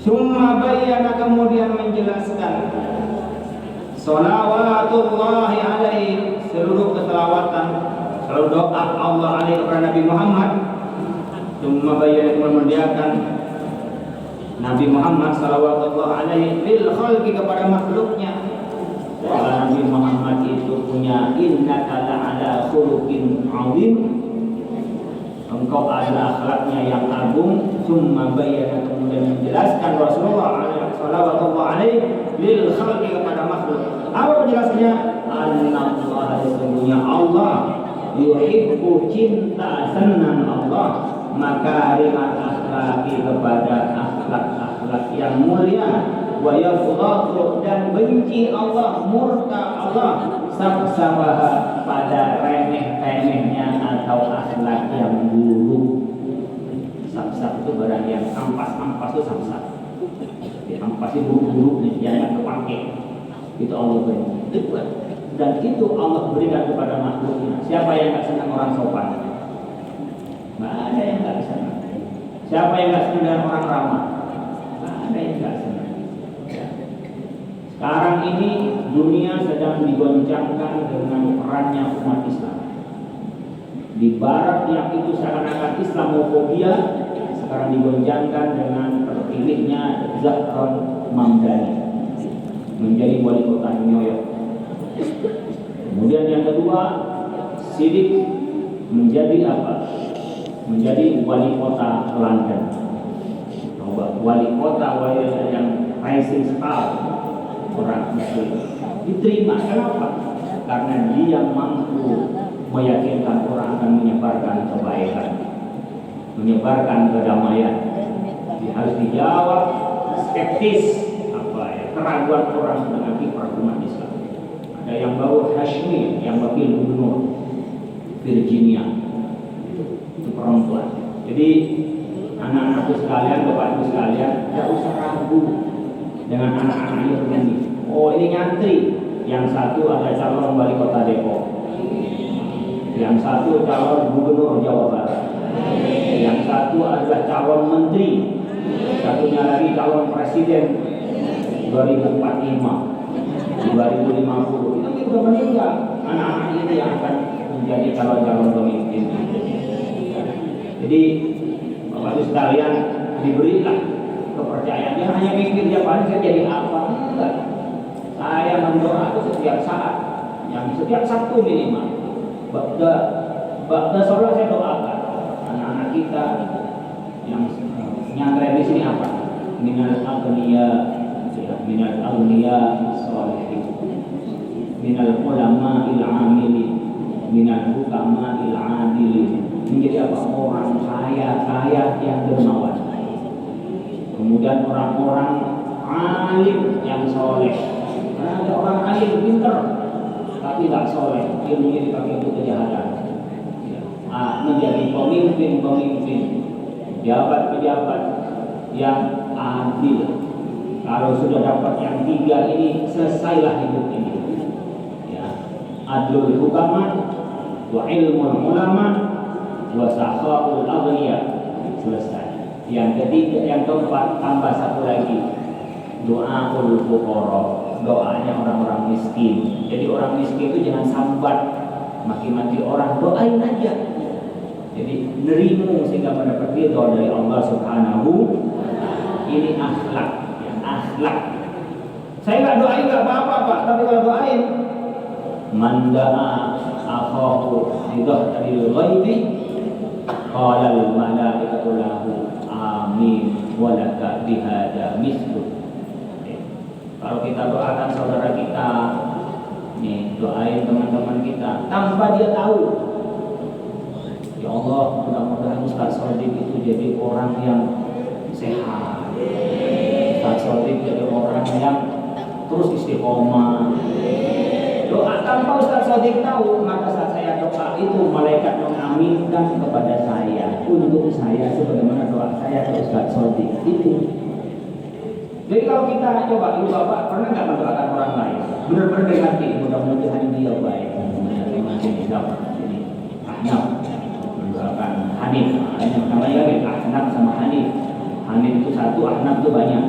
Speaker 2: Summa bayyana, kemudian menjelaskan Salawatullahi alaihi, seluruh keselawatan, seluruh doa Allah alaihi kepada Nabi Muhammad. Summa bayyana, kemudian Nabi Muhammad salawatullah alaihi lil khalqi, kepada makhluknya. Bahwa Nabi Muhammad itu punya innaka la'ala khuluqin 'azim, engkau adalah akhlaknya yang agung. Summa bayyana, kemudian menjelaskan Rasulullah salawatullah alaihi lil khalqi, kepada makhluk. Apa penjelasannya? Annallaha, sesungguhnya Allah, yuhibbu, cinta, senang Allah, makarimat akhlaqi, kepada akhlak-akhlak yang mulia, wa yabghadu, dan benci Allah, murka Allah, sabsabaha, pada remeh-remehnya atau akhlak yang buruk. Sabsab itu barang yang ampas itu sabsab. Ampas itu buruk-buruknya, yang nggak kepake. Itu Allah benci. Dan itu Allah berikan kepada makhluknya. Siapa yang nggak senang orang sopan? Nggak ada yang nggak senang. Siapa yang nggak senang dengan orang ramah? Nggak ada yang nggak senang. Sekarang ini dunia sedang digoncangkan dengan perannya umat Islam. Di Barat yang itu seakan-akan Islamofobia, sekarang digoncangkan dengan terpilihnya Zahran Mamdani menjadi wali kota New York. Kemudian yang kedua, Siddiq menjadi apa? Menjadi wali kota London. Wali kota yang rising star, orang Muslim. Diterima. Kenapa? Karena dia mampu meyakinkan orang akan menyebarkan kebaikan, menyebarkan kedamaian. Dia harus dijawab skeptis, keraguan orang dengan kiprah umat Islam. Ada yang bawa Hashmi, yang wakil gubernur Virginia, itu perempuan. Jadi anak-anakku sekalian, bapakku sekalian, tidak usah ragu dengan anak-anak ini. Oh, ini nyantri. Yang satu ada calon wali kota Depok, yang satu calon gubernur Jawa Barat, yang satu adalah calon menteri, satunya lagi calon presiden 2045, 2050. Itu juga meninggal. Anak-anak ini yang akan menjadi calon-calon pemimpin. Jadi Bapak Ibu sekalian, diberilah kepercayaan. Jangan hanya mikir Japan saya jadi apa. Enggak. Saya mendoa itu setiap saat, yang setiap Sabtu minimal. Ba'da sholat saya doakan anak-anak kita yang nyantren di sini apa? Minal awliya sholihin, minal ulama il-amilin, minal hukama il-adilin. Menjadi apa? Orang kaya yang dermawan. Kemudian orang-orang alim yang soleh. Karena ada orang alim pintar tapi tidak soleh, ilmunya dipakai untuk kejahatan. Menjadi pemimpin, pejabat-pejabat yang adil. Kalau sudah dapat yang tiga ini, selesailah hidup ini. Ya. Adlul hukama, wa ilmul ulama, wa sakhaul aghniya. Selesai. Yang ketiga, yang keempat, tambah satu lagi, doaul fuqara, doanya orang-orang miskin. Jadi orang miskin itu jangan sambat maki-maki orang, doain aja. Jadi nerimu sehingga mendapat ridho dari Allah Subhanahu. ini akhlak, ya, akhlak. Saya nggak doain nggak apa-apa Pak, tapi kalau doain man da'a akhahu bi dhahril ghaibi qala al malaikatu lahu amin wa laka bihadza mislu. Kalau kita doakan saudara kita, nih doain teman-teman kita tanpa dia tahu, ya Allah mudah-mudahan Ustaz Sodik itu jadi orang yang sehat, Ustaz Sodik jadi orang yang terus istiqomah. Doa tanpa Ustaz Sodik tahu, maka saat saya doa itu malaikat mengaminkan kepada saya untuk saya sebagaimana doa saya ke Ustaz Sodik itu. Jadi kalau kita coba, ibu bapak pernah nggak mendoakan orang lain? Benar-benar dari hati, mudah-mudahan dia baik. Ini siapa? Ini Ahnaf mendoakan Hanif. Namanya lagi Ahnaf sama Hanif. Hanif itu satu, Ahnaf itu banyak.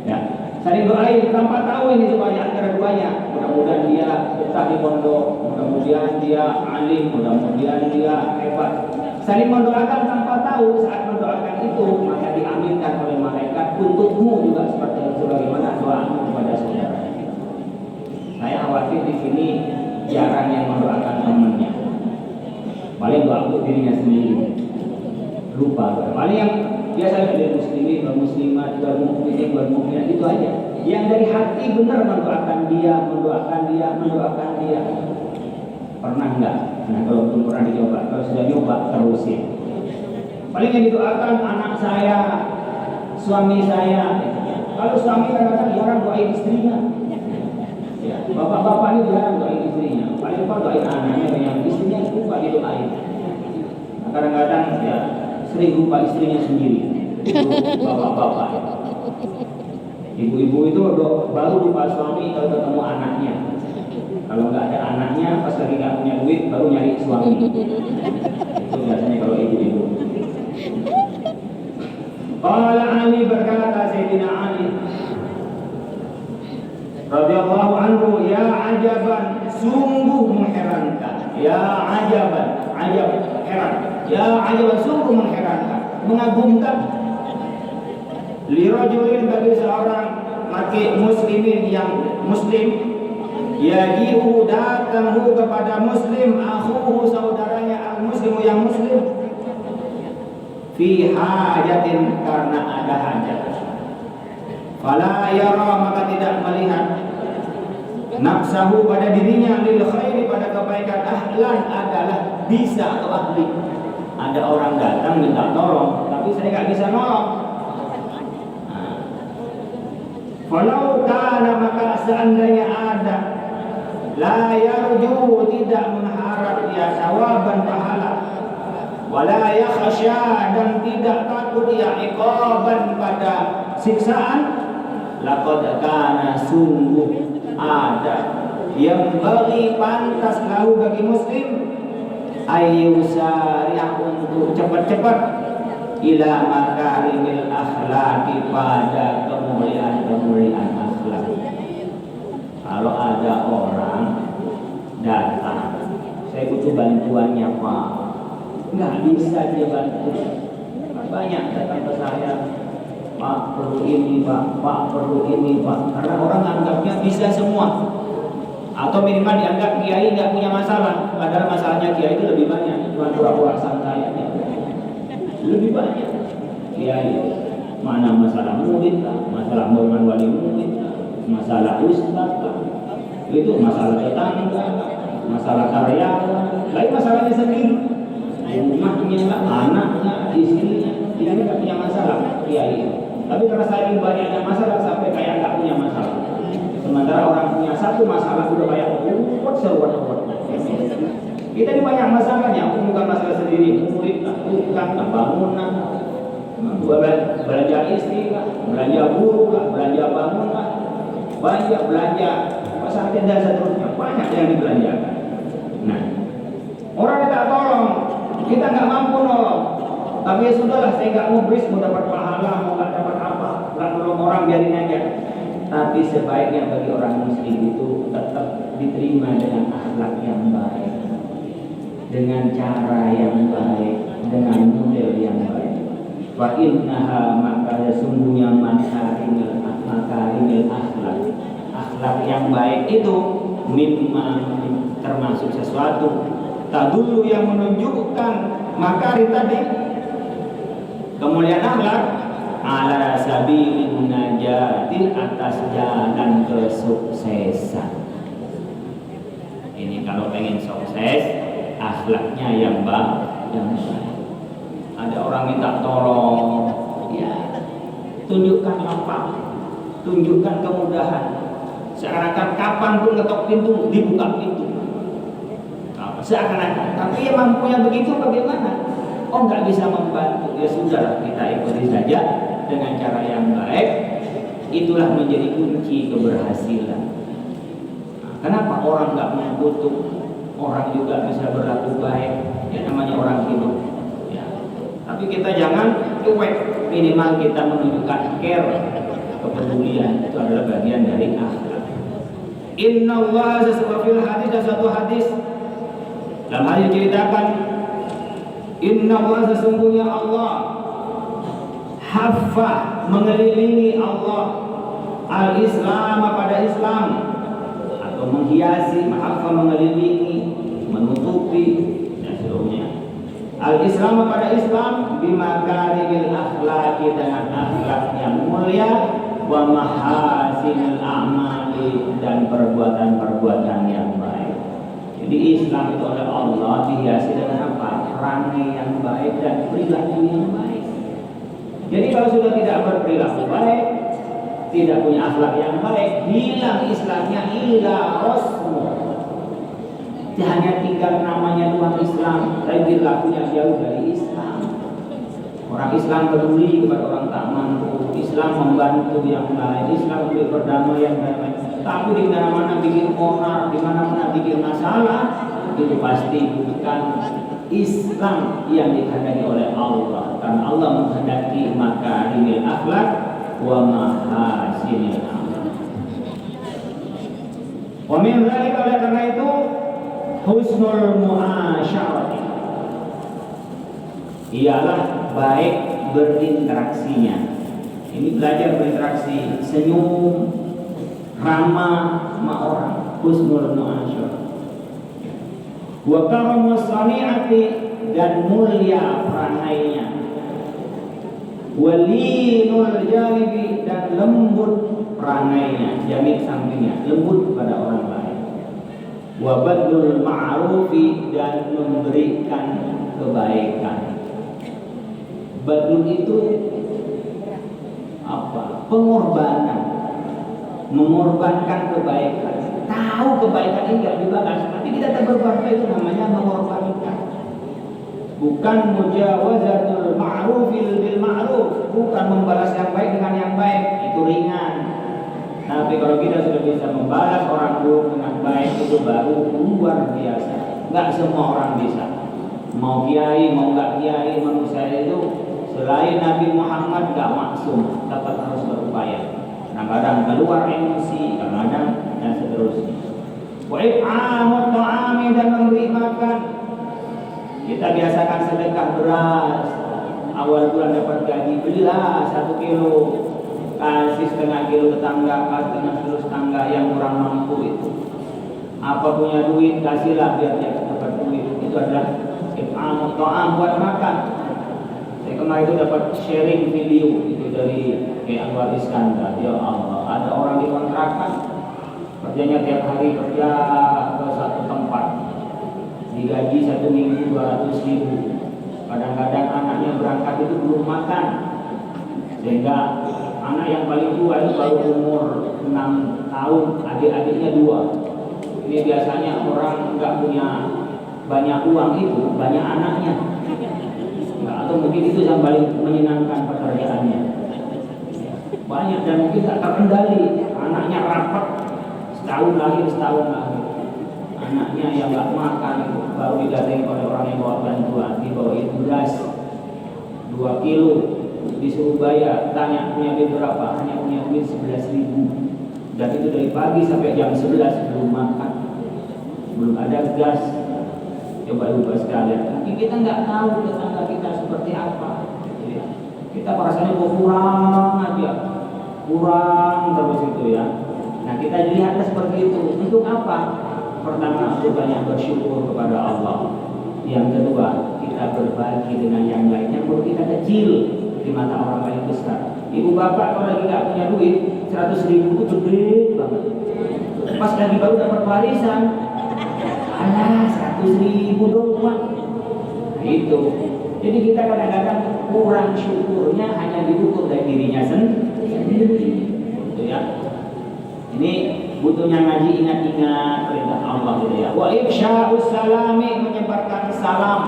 Speaker 2: Ya, saling doain tanpa tahu ini supaya antara duanya. Mudah-mudahan dia betah di pondok, mudah-mudahan dia alim, mudah-mudahan dia hebat. Saling mendoakan tanpa tahu, saat mendoakan itu maka diaminkan oleh malaikat untukmu juga seperti sebagaimana doamu kepada saudara. Saya khawatir di sini jarang yang mendoakan temannya. Paling doa untuk dirinya sendiri. Lupa. Paling yang biasa dari muslimin, wal muslimat, wal mukminin, wal mukminat itu aja. Yang dari hati benar mendoakan dia, mendoakan dia, mendoakan dia. Pernah enggak? Nah, kalau belum pernah dicoba, kalau sudah coba terusin. Paling yang didoakan anak saya, suami saya. Kalau suami kadang-kadang jarang doain istrinya. Ya, bapak-bapak ini jarang doain istrinya. Paling lupa doain anaknya, yang istrinya itu lupa didoain. Nah, kadang-kadang ya sering lupa istrinya sendiri. Itu bapak-bapak. Ibu-ibu itu baru lupa suami kalau ketemu anaknya. Kalau nggak ada anaknya, pas lagi nggak punya duit, baru nyari suami. Itu biasanya kalau ibu-ibu. Qala Ali, berkata Sayyidina Ali radhiyallahu anhu, ya ajaban, sungguh mengherankan. Ya ajaban, ajab, heran. Ya ajaban, sungguh mengherankan, mengagumkan. Li rajulin, bagi seorang laki muslimin yang muslim, yaji'u datanghu kepada muslim, akhuhu saudaranya al-muslimu yang muslim, fi hajatin, karena ada hajat. Fala yara, maka tidak melihat, nafsahu, pada dirinya, lil khairi, pada kebaikan, ahlan, adalah bisa atau ahli. Ada orang datang minta tolong, tapi saya nggak bisa nolong. Walau kana, maka seandainya ada, la yarju, tidak mengharap dia sawaban, pahala, wala yakhsha, dan tidak takut dia iqaban, pada siksaan, laqad kana, sungguh ada, yang bagi pantas lahu, bagi muslim, ayyusari'ah, untuk cepat-cepat, ila makarimil akhlaqi, pada kemuliaan-kemuliaan akhlak. Kalau ada orang datang, saya butuh bantuannya Pak, nggak bisa dia bantu. Banyak datang ke saya, Pak perlu ini Pak, Pak perlu ini Pak, karena orang anggapnya bisa semua, atau minimal dianggap kiai nggak punya masalah, padahal masalahnya kiai itu lebih banyak, cuma pura-pura santai aja. Lebih banyak kiai, mana masalah murid lah, masalah hubungan wali murid lah, masalah ustaz lah, itu masalah tetangga, masalah karyawan, lain masalahnya sendiri, rumahnya lah, anaknya, istrinya, dia nggak punya masalah kiai. Tapi karena saking banyaknya masalah sampai kayak nggak punya masalah. Sementara orang punya satu masalah udah kayak seruan. Kita ini banyak masalahnya, bukan masalah sendiri, murid lah, tukang lah, bangunan, belanja istri lah, belanja guru lah, belanja bangun lah, banyak belanja pasar dan seterusnya, banyak yang dibelanjakan. Nah, orang minta tolong, kita nggak mampu nolong, tapi ya sudahlah, saya nggak mau bris, mau dapat pahala, mau nggak dapat apa, nggak nolong orang, biarin aja. Tapi sebaiknya bagi orang muslim itu tetap diterima dengan akhlak yang baik, dengan cara yang baik, dengan model yang baik. Wa innaha maka sesungguhnya makarimil akhlak yang baik itu mimma termasuk sesuatu tadulu yang menunjukkan makarim tadi kemuliaan akhlak ala sabilin najati atas jalan kesuksesan. Ini kalau pengen sukses akhlaknya yang baik. Ada orang minta tolong, ya tunjukkan lapang, tunjukkan kemudahan. Seakan-akan kapan pun ngetok pintu dibuka pintu. Seakan-akan, tapi yang mampunya begitu bagaimana? Oh nggak bisa membantu, ya sudah kita ikuti saja dengan cara yang baik. Itulah menjadi kunci keberhasilan. Nah, kenapa orang nggak mengutuk, orang juga bisa berlaku baik? Ya namanya orang hidup. Tapi kita jangan cuek, minimal kita menunjukkan care, kepedulian. Itu adalah bagian dari akhlak. Inna Allah sesuatu hadis dan satu hadis dalam hadis diceritakan, Inna Allah sesungguhnya Allah haffa mengelilingi Allah al-Islam pada Islam atau menghiasi, haffa mengelilingi, menutupi dan seterusnya. Al-Islam pada Islam bimakarimil akhlaki dengan akhlak yang mulia wa mahasinil a'mali dan perbuatan-perbuatan yang baik. Jadi Islam itu oleh Allah dihiasi dengan apa? Perangai yang baik dan perilaku yang baik. Jadi kalau sudah tidak berperilaku baik, tidak punya akhlak yang baik, hilang Islamnya, hilang Rasul. Hanya tinggal namanya doang Islam, tapi perilakunya jauh dari Islam. Orang Islam peduli kepada orang tak mampu, Islam membantu yang lain, Islam memberi perdamaian dan lain. Tapi di mana-mana bikin onar, di mana-mana bikin masalah, itu pasti bukan Islam yang dikehendaki oleh Allah. Karena Allah menghendaki makarimil akhlak wa mahasinil akhlak. Wa min dzalika, oleh karena itu husnul muasyarati ialah baik berinteraksinya. Ini belajar berinteraksi, senyum, ramah sama orang, husnul muasyarati. Wa karamus sani'ati dan mulia peranainya. Walinul janibi dan lembut peranainya, jamik sampingnya, lembut kepada orang lain. Wa badlul ma'rufi dan memberikan kebaikan. Badlul itu apa? Pengorbanan, mengorbankan kebaikan. Tahu kebaikan ini enggak dibalas, tapi kita tak berbuat itu namanya mengorbankan. Bukan mujawazatul ma'rufil bil ma'ruf, bukan membalas yang baik dengan yang baik, itu ringan. Tapi kalau kita sudah bisa membalas orang buruk dengan baik, itu baru luar biasa. Enggak semua orang bisa. Mau kiai, mau enggak kiai, manusia itu selain Nabi Muhammad enggak maksum, tetap harus berupaya. Kadang-kadang keluar emosi, kadang-kadang dan seterusnya. Wa it'amut ta'ami dan memberi makan. Kita biasakan sedekah beras. Awal bulan dapat gaji, belilah 1 kilo. Kasih setengah kilo tetangga, setengah kilo tetangga yang kurang mampu itu. Apa punya duit, kasihlah biar dia dapat duit. Itu adalah it'amut ta'am, buat makan. Saya kemarin itu dapat sharing video itu dari Anwar Iskandar. Ya Allah, ada orang di kontrakan, kerjanya tiap hari kerja ke satu tempat, digaji 1 minggu 200.000. Kadang-kadang anaknya berangkat itu belum makan, sehingga anak yang paling tua itu baru umur 6 tahun, adik-adiknya 2. Ini biasanya orang nggak punya banyak uang itu banyak anaknya. Atau mungkin itu yang paling menyenangkan pekerjaannya. Banyak dan mungkin tak terkendali. Anaknya rapat, setahun lahir. Anaknya yang nggak makan itu baru didatangi oleh orang yang bawa bantuan, dibawain beras 2 kilo, disuruh bayar. Tanya punya duit berapa? Hanya punya duit 11.000. Dan itu dari pagi sampai jam 11 belum makan, belum ada gas. Coba lupa sekalian. Mungkin kita nggak tahu tetangga kita seperti apa. Kita perasaannya kok kurang aja, kurang terus itu ya. Nah kita lihatlah seperti itu. Untuk apa? Pertama, untuk banyak bersyukur kepada Allah. Yang kedua, kita berbagi dengan yang lain. Yang perlu kita kecil di mata orang lain besar. Ibu bapak kalau lagi nggak punya duit, 100.000 itu gede banget. Pas lagi baru dapat warisan, alah 100.000 doang. Nah, itu. Jadi kita kadang-kadang kurang syukurnya hanya diukur dari dirinya sendiri. Gitu ya. Ini butuhnya ngaji, ingat-ingat perintah Allah gitu ya. Wa ifsya'us salami, menyebarkan salam,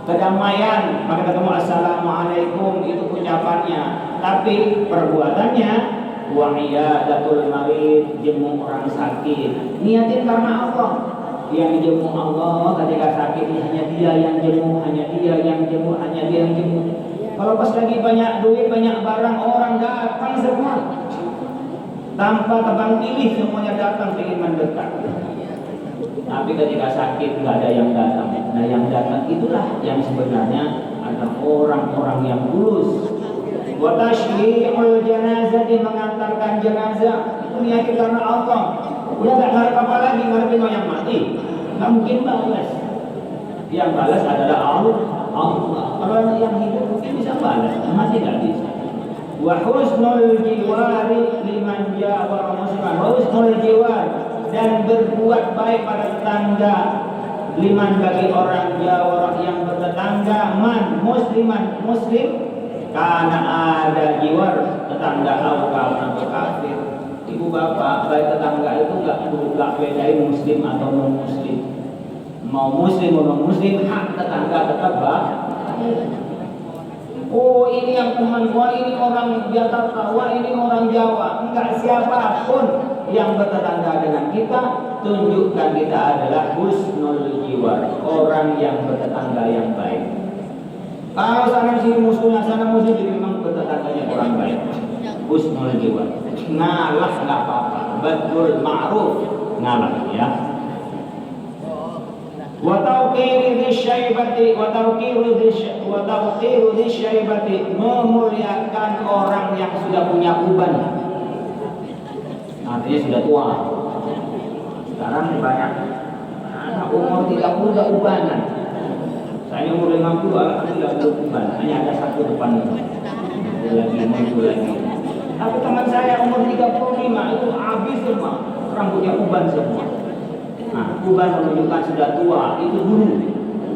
Speaker 2: kedamaian. Maka ketemu assalamualaikum itu ucapannya, tapi perbuatannya wa iyadatul marid, jenguk orang sakit. Niatin karena Allah. Yang dijenguk Allah ketika sakit hanya dia yang jenguk, hanya dia yang jenguk, hanya dia yang jenguk. Kalau pas lagi banyak duit, banyak barang, orang datang semua. Tanpa tebang pilih semuanya datang ingin mendekat. Tapi ketika sakit nggak ada yang datang. Nah yang datang itulah yang sebenarnya adalah orang-orang yang tulus. Wa tashyi'ul janazah, mengantarkan jenazah itu niat karena Allah. Udah nggak ngarep apa lagi, ngarepin yang mati. Nggak mungkin balas. Yang balas adalah Allah. Kalau yang hidup mungkin bisa balas, mati nggak bisa. Wa husnul jiwari liman jawara musliman. Wa husnul jiwar, dan berbuat baik pada tetangga, liman bagi orang jawara yang bertetangga, man musliman muslim, karena ada jiwar tetangga awal atau kafir. Ibu bapak baik tetangga itu nggak bedain muslim atau non muslim. Mau muslim atau non muslim, hak tetangga tetap baik. Oh ini yang teman gua, ini orang Jakarta, wah ini orang Jawa. Enggak, siapapun yang bertetangga dengan kita, tunjukkan kita adalah husnul jiwar, orang yang bertetangga yang baik. Kalau sana sini musuhnya, sana musuh, jadi memang bertetangganya orang baik. Husnul jiwar, ngalah nggak apa-apa, badrul ma'ruf, ngalah ya. Wa tawqiru disyaibati, memuliakan orang yang sudah punya uban, artinya sudah tua. Sekarang banyak anak umur 30 udah ubanan. Saya umur 50 alhamdulillah udah uban, hanya ada satu depan muncul lagi. Tapi teman saya umur 35 itu habis semua, rambutnya uban semua. Nah, uban menunjukkan sudah tua, itu dulu.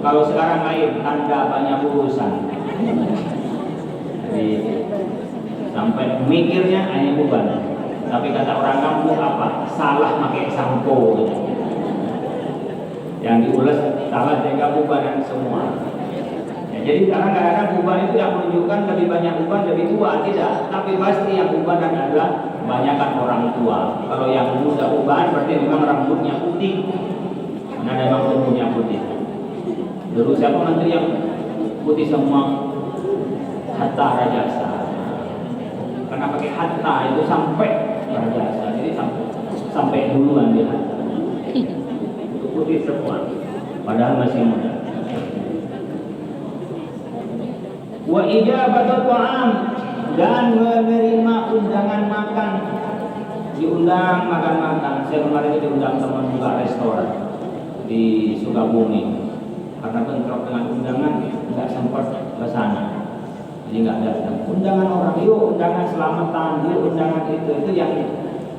Speaker 2: Kalau sekarang lain, tanda banyak urusan. Jadi sampai mikirnya hanya uban. Tapi kata orang kampung apa? Salah pakai sampo. Yang diulas salah jaga ubanan semua. Ya, jadi kadang-kadang uban itu yang menunjukkan lebih banyak uban lebih tua, tidak. Tapi pasti yang ubanan adalah kebanyakan orang tua. Kalau yang muda uban berarti memang rambutnya putih. Karena memang tubuhnya putih. Dulu siapa menteri yang putih semua? Hatta Rajasa. Karena pakai hatta itu sampai Rajasa. Jadi sampai duluan dia hatta. Itu putih semua. Padahal masih muda. Wa ijabatu ta'am, dan menerima undangan makan. Diundang makan-makan. Saya kemarin diundang teman buka restoran di Sukabumi. Karena bentrok dengan undangan nggak sempat ke sana, jadi nggak datang. Undangan orang, yuk undangan selamatan, yuk undangan itu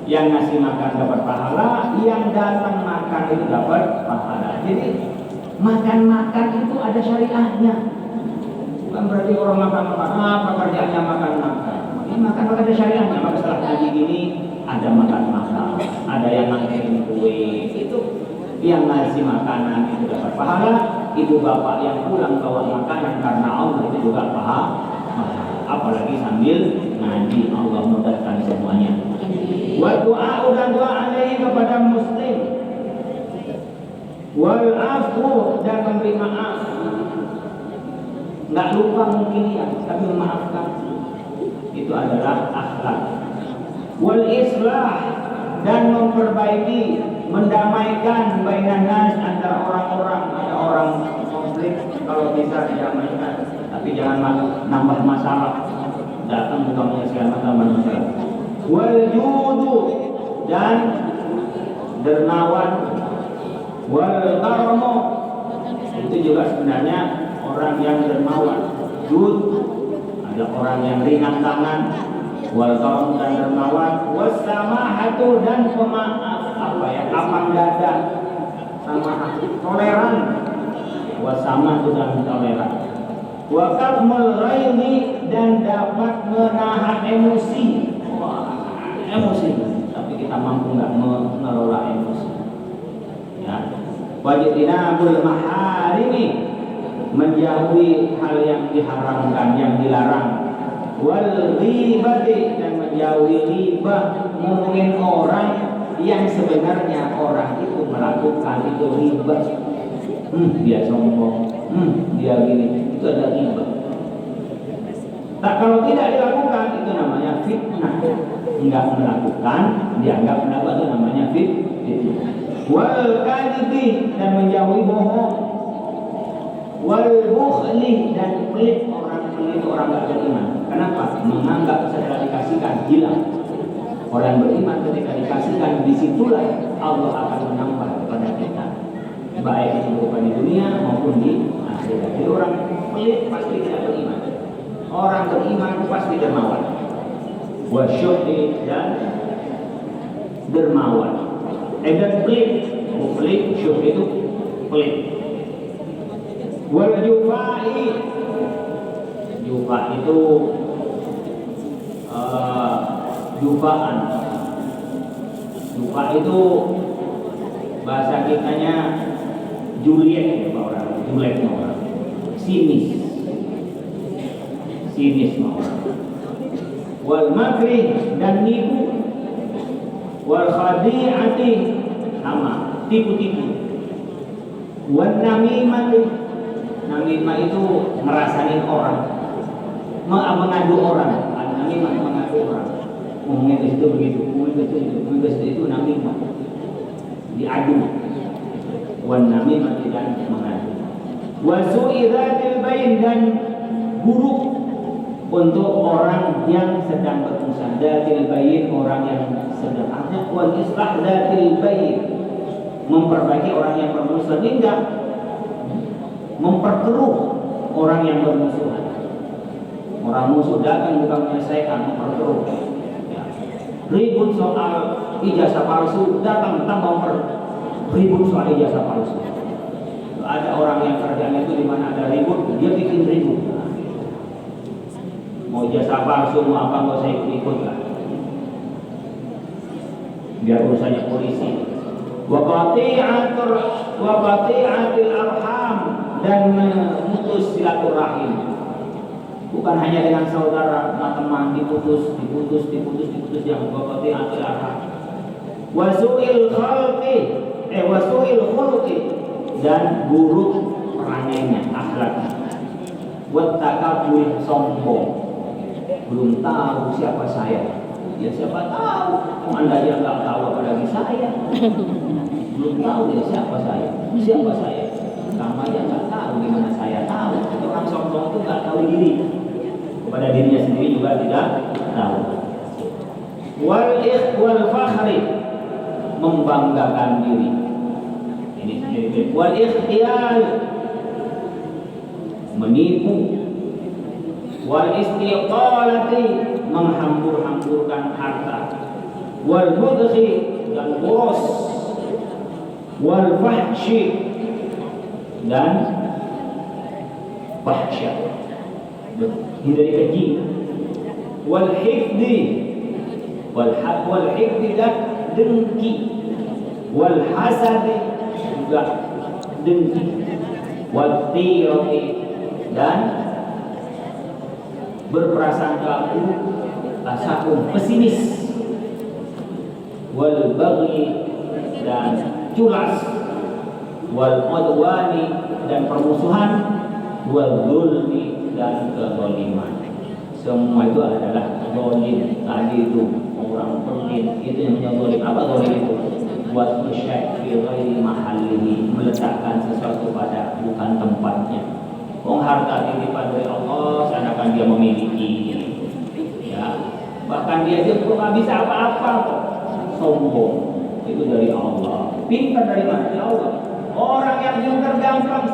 Speaker 2: yang ngasih makan dapat pahala, yang datang makan itu dapat pahala. Jadi makan-makan itu ada syariahnya. Bukan berarti orang makan-makan, apa kerjanya makan-makan. Ini makan-makan ada syariahnya. Maka setelah ngaji gini ada makan-makan, ada yang nganterin kue, itu yang ngasih makanan itu dapat pahala. Ibu bapak yang pulang bawa makanan karena Allah itu juga pahala. Apalagi sambil ngaji, Allah mudahkan semuanya. Wa du'a, dan doa alaihi kepada muslim. Wal afu, dan memberi maaf. Nggak lupa mungkin ya, tapi memaafkan. Itu adalah akhlak. Wal islah, dan memperbaiki, mendamaikan bainan nas, antara orang-orang. Ada orang konflik kalau bisa diamankan, tapi jangan nambah masalah. Datang bukan menyelesaikan masalah. Wal judu, dan dermawan. Wal karmo, itu juga sebenarnya orang yang dermawan. Jud, ada orang yang ringan tangan. Wal karmo dan dermawan. Wasamahatu, dan pemaaf, lapang dada, sama toleran. Wasamahatu dan toleran. Wa kadmul ghaidhi, dan dapat menahan emosi. Emosi, tapi kita mampu nggak mengelola emosi. Ya. Wajtinabul maharimi, menjauhi hal yang diharamkan, yang dilarang. Wal ghibati, dan menjauhi ghibah, ngomongin orang yang sebenarnya orang itu melakukan itu ghibah. Dia sombong, dia gini, itu ada ghibah. Tak, kalau tidak dilakukan itu namanya fitnah. Enggak melakukan dianggap melakukan, itu namanya fitnah. Wal kadhibi, dan menjauhi bohong. Wal bukhli, dan pelit, orang pelit, orang enggak beriman. Kenapa? Menganggap setelah dikasihkan hilang. Orang beriman ketika dikasihkan, disitulah Allah akan menambah kepada kita, baik itu berupa di dunia maupun di akhirat. Jadi orang pelit pasti tidak beriman. Orang beriman pasti dermawan. Wasyuhi, dan dermawan. Dan pelit, pelit, syuh itu pelit. Wal jufai, jufa itu jufaan. Jufa itu bahasa kitanya Juliet, ya Pak orang. Juliet orang. Sinis orang. Wal makri, dan nipu. Wal khadi'ati, sama tipu-tipu. Wal namimati, namimah itu ngerasain orang, mengadu orang. Namimah mengadu orang. Ngomongin ke situ begitu, ngomongin ke situ itu namimah. Diadu. Wal namimati, dan mengadu. Wa su'idzatil bain, dan buruk untuk orang yang sedang berusaha. Dzatil bayin, orang yang sedang. Artinya wal islah dzatil bayin, memperbaiki orang yang bermusuhan, hingga memperkeruh orang yang bermusuhan. Orang musuh datang bukan menyelesaikan, memperkeruh. Ya. Ribut soal ijazah palsu, datang ribut soal ijazah palsu. Ada orang yang kerjanya itu di mana ada ribut, dia bikin ribut. Mau jasa palsu, mau apa, nggak usah ikut lah. Biar urusannya polisi. Wa qati'atil arham, dan memutus silaturahim. Bukan hanya dengan saudara, teman, diputus yang wa qati'atil arham. Wa su'il khulqi, dan buruk perangainya, akhlaknya. Wa takabur, sombong. Belum tahu siapa saya. Ya siapa tahu, Anda aja nggak tahu apalagi saya. Belum tahu ya siapa saya. Kamu aja nggak tahu, gimana saya tahu. Orang sombong itu nggak tahu diri, kepada dirinya sendiri juga tidak tahu. Wal fakhri, membanggakan diri. Ini sendiri. Wal ikhtiyal, menipu. Wal istiqalati, menghambur-hamburkan harta. Wal mudhi, dan boros. Wal fahsyi, dan fahsya, hindari keji. Wal hifdi, dan dengki. Wal hasadi, juga dengki. Wal tirati, dan berprasangka buruk, tasawuf, pesimis. Wal baghi, dan culas. Wal udwani, dan permusuhan. Wal zulmi, dan kezaliman. Semua itu adalah zalim. Tadi itu orang pelit, itu yang zalim. Apa zalim itu? Buat musyrik fi ghairi mahallihi, meletakkan sesuatu pada bukan tempatnya. harta titipan dari Allah, seakan dia memiliki. Ya, bahkan dia itu nggak bisa apa-apa kok, sombong. Itu dari Allah. Pintar dari mana? Dari Allah. Orang yang pintar gampang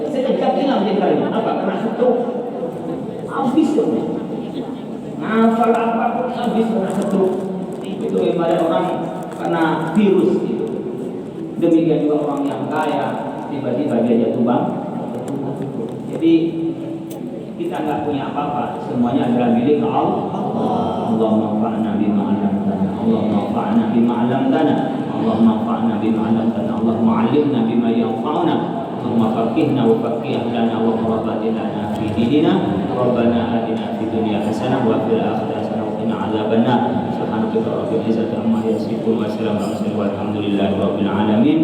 Speaker 2: sekejap hilang pintarnya. Apa? Karena stroke. Habis dong. Ngafal apapun habis karena stroke. Itu ibarat orang kena virus gitu. Demikian juga orang yang kaya tiba-tiba dia jatuh bank. Jadi kita nggak punya apa-apa, semuanya adalah milik Allah. Allahumma fa'na bima 'allamtana, Allahumma fa'na bima 'allamtana, Allahumma fa'na bima 'allamtana, Allahumma 'allimna bima yanfa'una, Allahumma faqihna wa faqih lana wa qurrat lana fi dinina, Rabbana atina fid dunya hasanah wa fil akhirati hasanah wa qina 'adzabannar. Subhanaka rabbil izzati amma yasifun wa salamun 'alal mursalin walhamdulillahi rabbil alamin.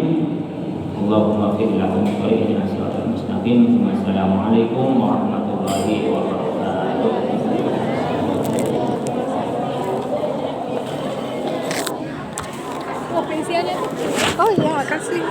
Speaker 2: Allahumma fir lahum wa ihdina siratal mustaqim. Wassalamualaikum warahmatullahi wabarakatuh.
Speaker 5: Oh, pensiunnya. Oh iya, makasih.